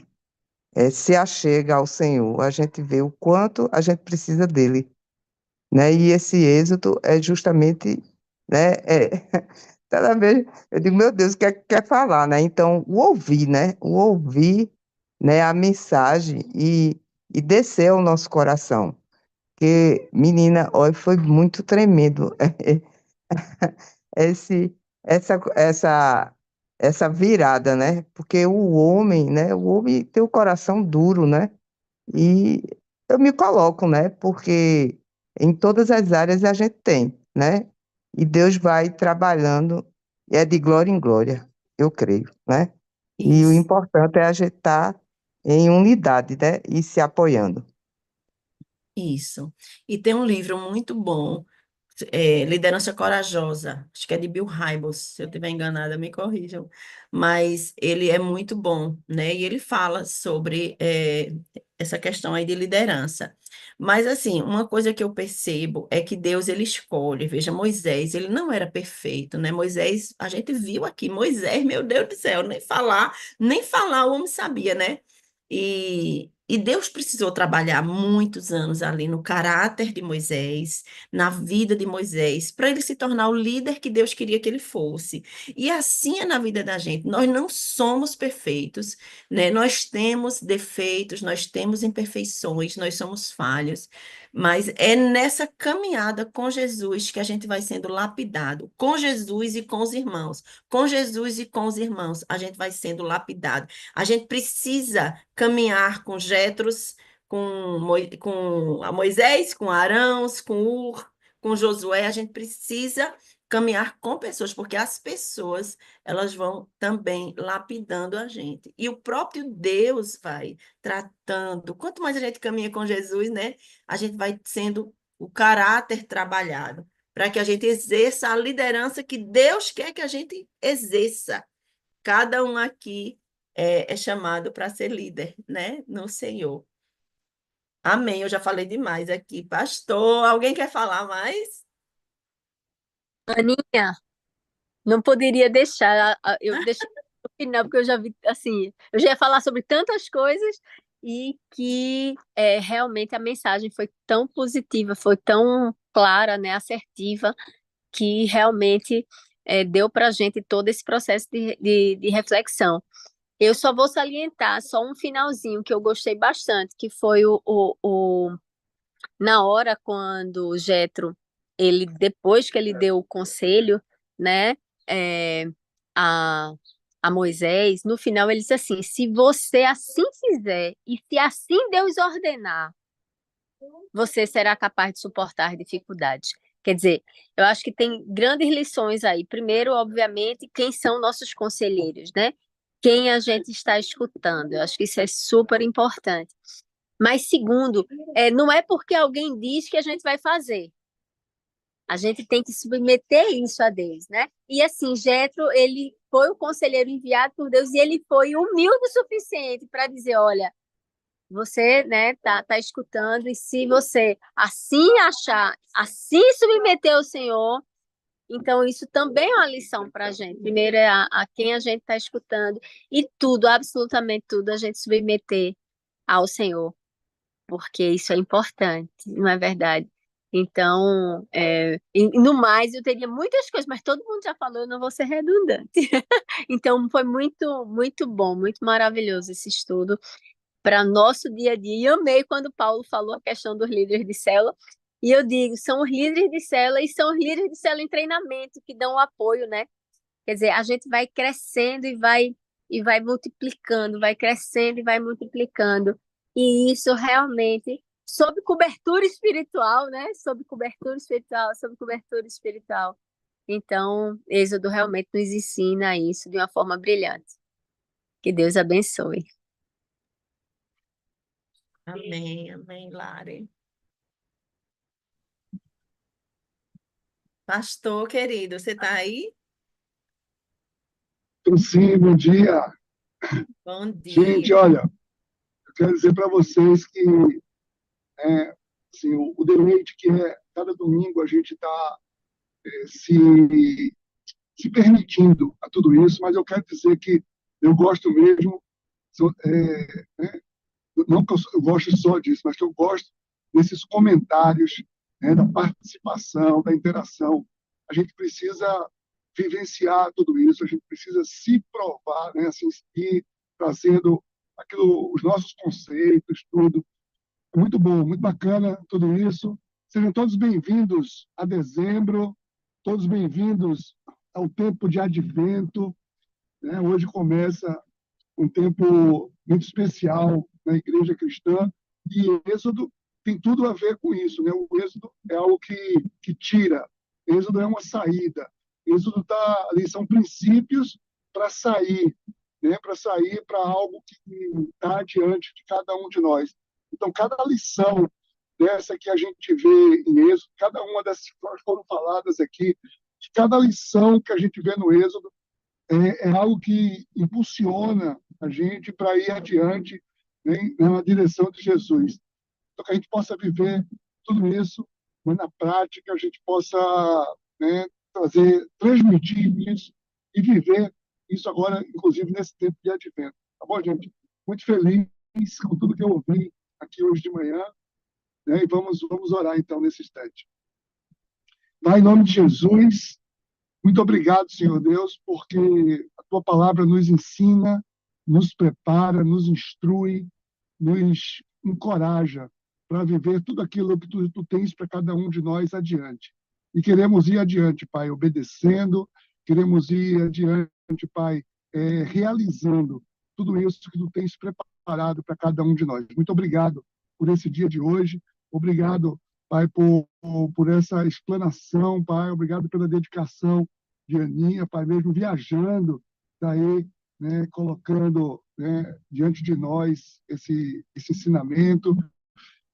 se achega ao Senhor, a gente vê o quanto a gente precisa dele, né? E esse êxodo é justamente, né? Cada vez eu digo, meu Deus, o que é que quer falar, né? Então, o ouvir, né? O ouvir, né? A mensagem e descer ao nosso coração. Porque, menina, olha, foi muito tremendo esse, essa virada, né? Porque o homem, né? O homem tem o coração duro, né? E eu me coloco, né? Porque em todas as áreas a gente tem, né? E Deus vai trabalhando, e é de glória em glória, eu creio, né? E o Isso. importante é a gente estar em unidade, né? E se apoiando. Isso. E tem um livro muito bom, Liderança Corajosa, acho que é de Bill Hybels, se eu estiver enganada, me corrijam, mas ele é muito bom, né? E ele fala sobre essa questão aí de liderança. Mas, assim, uma coisa que eu percebo é que Deus, ele escolhe, veja, Moisés, ele não era perfeito, né? Moisés, a gente viu aqui, Moisés, meu Deus do céu, nem falar o homem sabia, né? E Deus precisou trabalhar muitos anos ali no caráter de Moisés, na vida de Moisés, para ele se tornar o líder que Deus queria que ele fosse. E assim é na vida da gente. Nós não somos perfeitos, né? Nós temos defeitos, nós temos imperfeições, nós somos falhos, mas é nessa caminhada com Jesus que a gente vai sendo lapidado, com Jesus e com os irmãos. Com Jesus e com os irmãos, a gente vai sendo lapidado. A gente precisa caminhar com Jetros, com a Moisés, com Arão, com Ur, com Josué. A gente precisa caminhar com pessoas, porque as pessoas elas vão também lapidando a gente. E o próprio Deus vai tratando. Quanto mais a gente caminha com Jesus, né? A gente vai sendo o caráter trabalhado. para que a gente exerça a liderança que Deus quer que a gente exerça. Cada um aqui é chamado para ser líder, né, no Senhor. Amém. Eu já falei demais aqui. Pastor, alguém quer falar mais? Aninha, não poderia deixar, eu deixei no final, porque eu já vi, assim, eu já ia falar sobre tantas coisas e que realmente a mensagem foi tão positiva, foi tão clara, né, assertiva, que realmente deu para a gente todo esse processo de reflexão. Eu só vou salientar só um finalzinho que eu gostei bastante, que foi na hora quando o Jetro, ele, depois que ele deu o conselho, né, é, a, a Moisés, no final ele disse assim: se você assim fizer e se assim Deus ordenar, você será capaz de suportar dificuldades. Quer dizer, eu acho que tem grandes lições aí. Primeiro, obviamente, quem são nossos conselheiros, né? Quem a gente está escutando. Eu acho que isso é super importante. Mas, segundo, não é porque alguém diz que a gente vai fazer. A gente tem que submeter isso a Deus, né? E assim, Jetro, ele foi o conselheiro enviado por Deus e ele foi humilde o suficiente para dizer, olha, você, né, tá escutando, e se você assim achar, assim submeter ao Senhor, então isso também é uma lição para a gente. Primeiro é a quem a gente está escutando, e tudo, absolutamente tudo, a gente submeter ao Senhor, porque isso é importante, não é verdade? Então, e no mais, eu teria muitas coisas, mas todo mundo já falou, eu não vou ser redundante. Então, foi muito, muito bom, muito maravilhoso esse estudo para nosso dia a dia. E amei quando Paulo falou a questão dos líderes de célula. E eu digo, são os líderes de célula e são os líderes de célula em treinamento que dão o apoio, né? Quer dizer, a gente vai crescendo e vai multiplicando, vai crescendo e vai multiplicando. E isso realmente, sob cobertura espiritual, né? Sob cobertura espiritual, sob cobertura espiritual. Então, Êxodo realmente nos ensina isso de uma forma brilhante. Que Deus abençoe. Amém, amém, Lari. Pastor querido, você está aí? Sim, bom dia. Bom Gente, dia. olha, eu quero dizer para vocês que assim, o deleite que é cada domingo a gente está se permitindo a tudo isso, mas eu quero dizer que eu gosto mesmo, né, não que eu goste só disso, mas que eu gosto desses comentários, né, da participação, da interação. A gente precisa vivenciar tudo isso, a gente precisa se provar, né, assim, ir trazendo os nossos conceitos, tudo. É muito bom, muito bacana tudo isso. Sejam todos bem-vindos a dezembro, todos bem-vindos ao tempo de advento, né? Hoje começa um tempo muito especial na igreja cristã, e Êxodo tem tudo a ver com isso, né? O Êxodo é algo que tira, Êxodo é uma saída, Êxodo tá ali, são princípios para sair, né? Para sair para algo que está diante de cada um de nós. Então, cada lição dessa que a gente vê em Êxodo, cada uma dessas que foram faladas aqui, cada lição que a gente vê no Êxodo é algo que impulsiona a gente para ir adiante, né, na direção de Jesus. Então, que a gente possa viver tudo isso, mas na prática a gente possa, né, transmitir isso e viver isso agora, inclusive nesse tempo de advento. Tá bom, gente? Muito feliz com tudo que eu ouvi aqui hoje de manhã, né, e vamos orar então nesse instante. Pai, em nome de Jesus, muito obrigado, Senhor Deus, porque a tua palavra nos ensina, nos prepara, nos instrui, nos encoraja para viver tudo aquilo que tu tens para cada um de nós adiante. E queremos ir adiante, Pai, obedecendo, queremos ir adiante, Pai, realizando tudo isso que tu tens preparado para cada um de nós. Muito obrigado por esse dia de hoje, obrigado, Pai, por essa explanação, Pai, obrigado pela dedicação de Aninha, Pai, mesmo viajando daí, né, colocando, né, diante de nós esse ensinamento.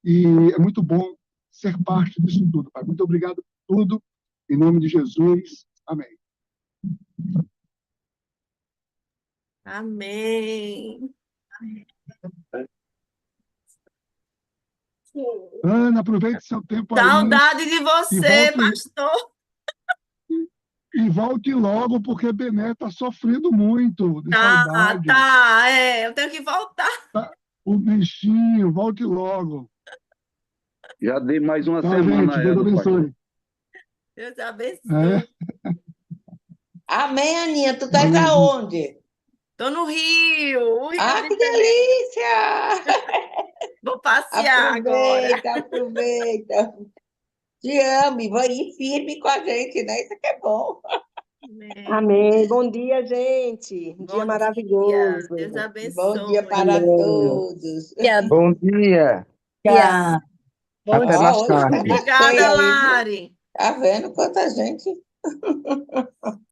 E é muito bom ser parte disso tudo, Pai. Muito obrigado por tudo. Em nome de Jesus. Amém. Amém. Ana, aproveite seu tempo aí Saudade de e você, volte, pastor. e volte logo, porque Bené está sofrendo muito de saudade. Eu tenho que voltar. Tá? O bichinho, volte logo. Já dei mais uma Tá, semana gente? a Deus ela, pastor. abençoe. Deus abençoe. É, Amém, Aninha. Tu estás amém. aonde? Tô no Rio, Rio Ah, de que Janeiro. delícia! Vou passear agora. Aproveita, aproveita. Te amo e vai ir firme com a gente, né? Isso aqui é bom. Amém. Amém. Bom dia, gente. Um dia Bom dia. Deus maravilhoso. Bom dia abençoe. para Amém. todos. Bom dia. Yeah. Bom Até dia. mais Ó, hoje tarde. estava cheio Obrigada, aí, viu? Lari. Tá vendo quanta gente?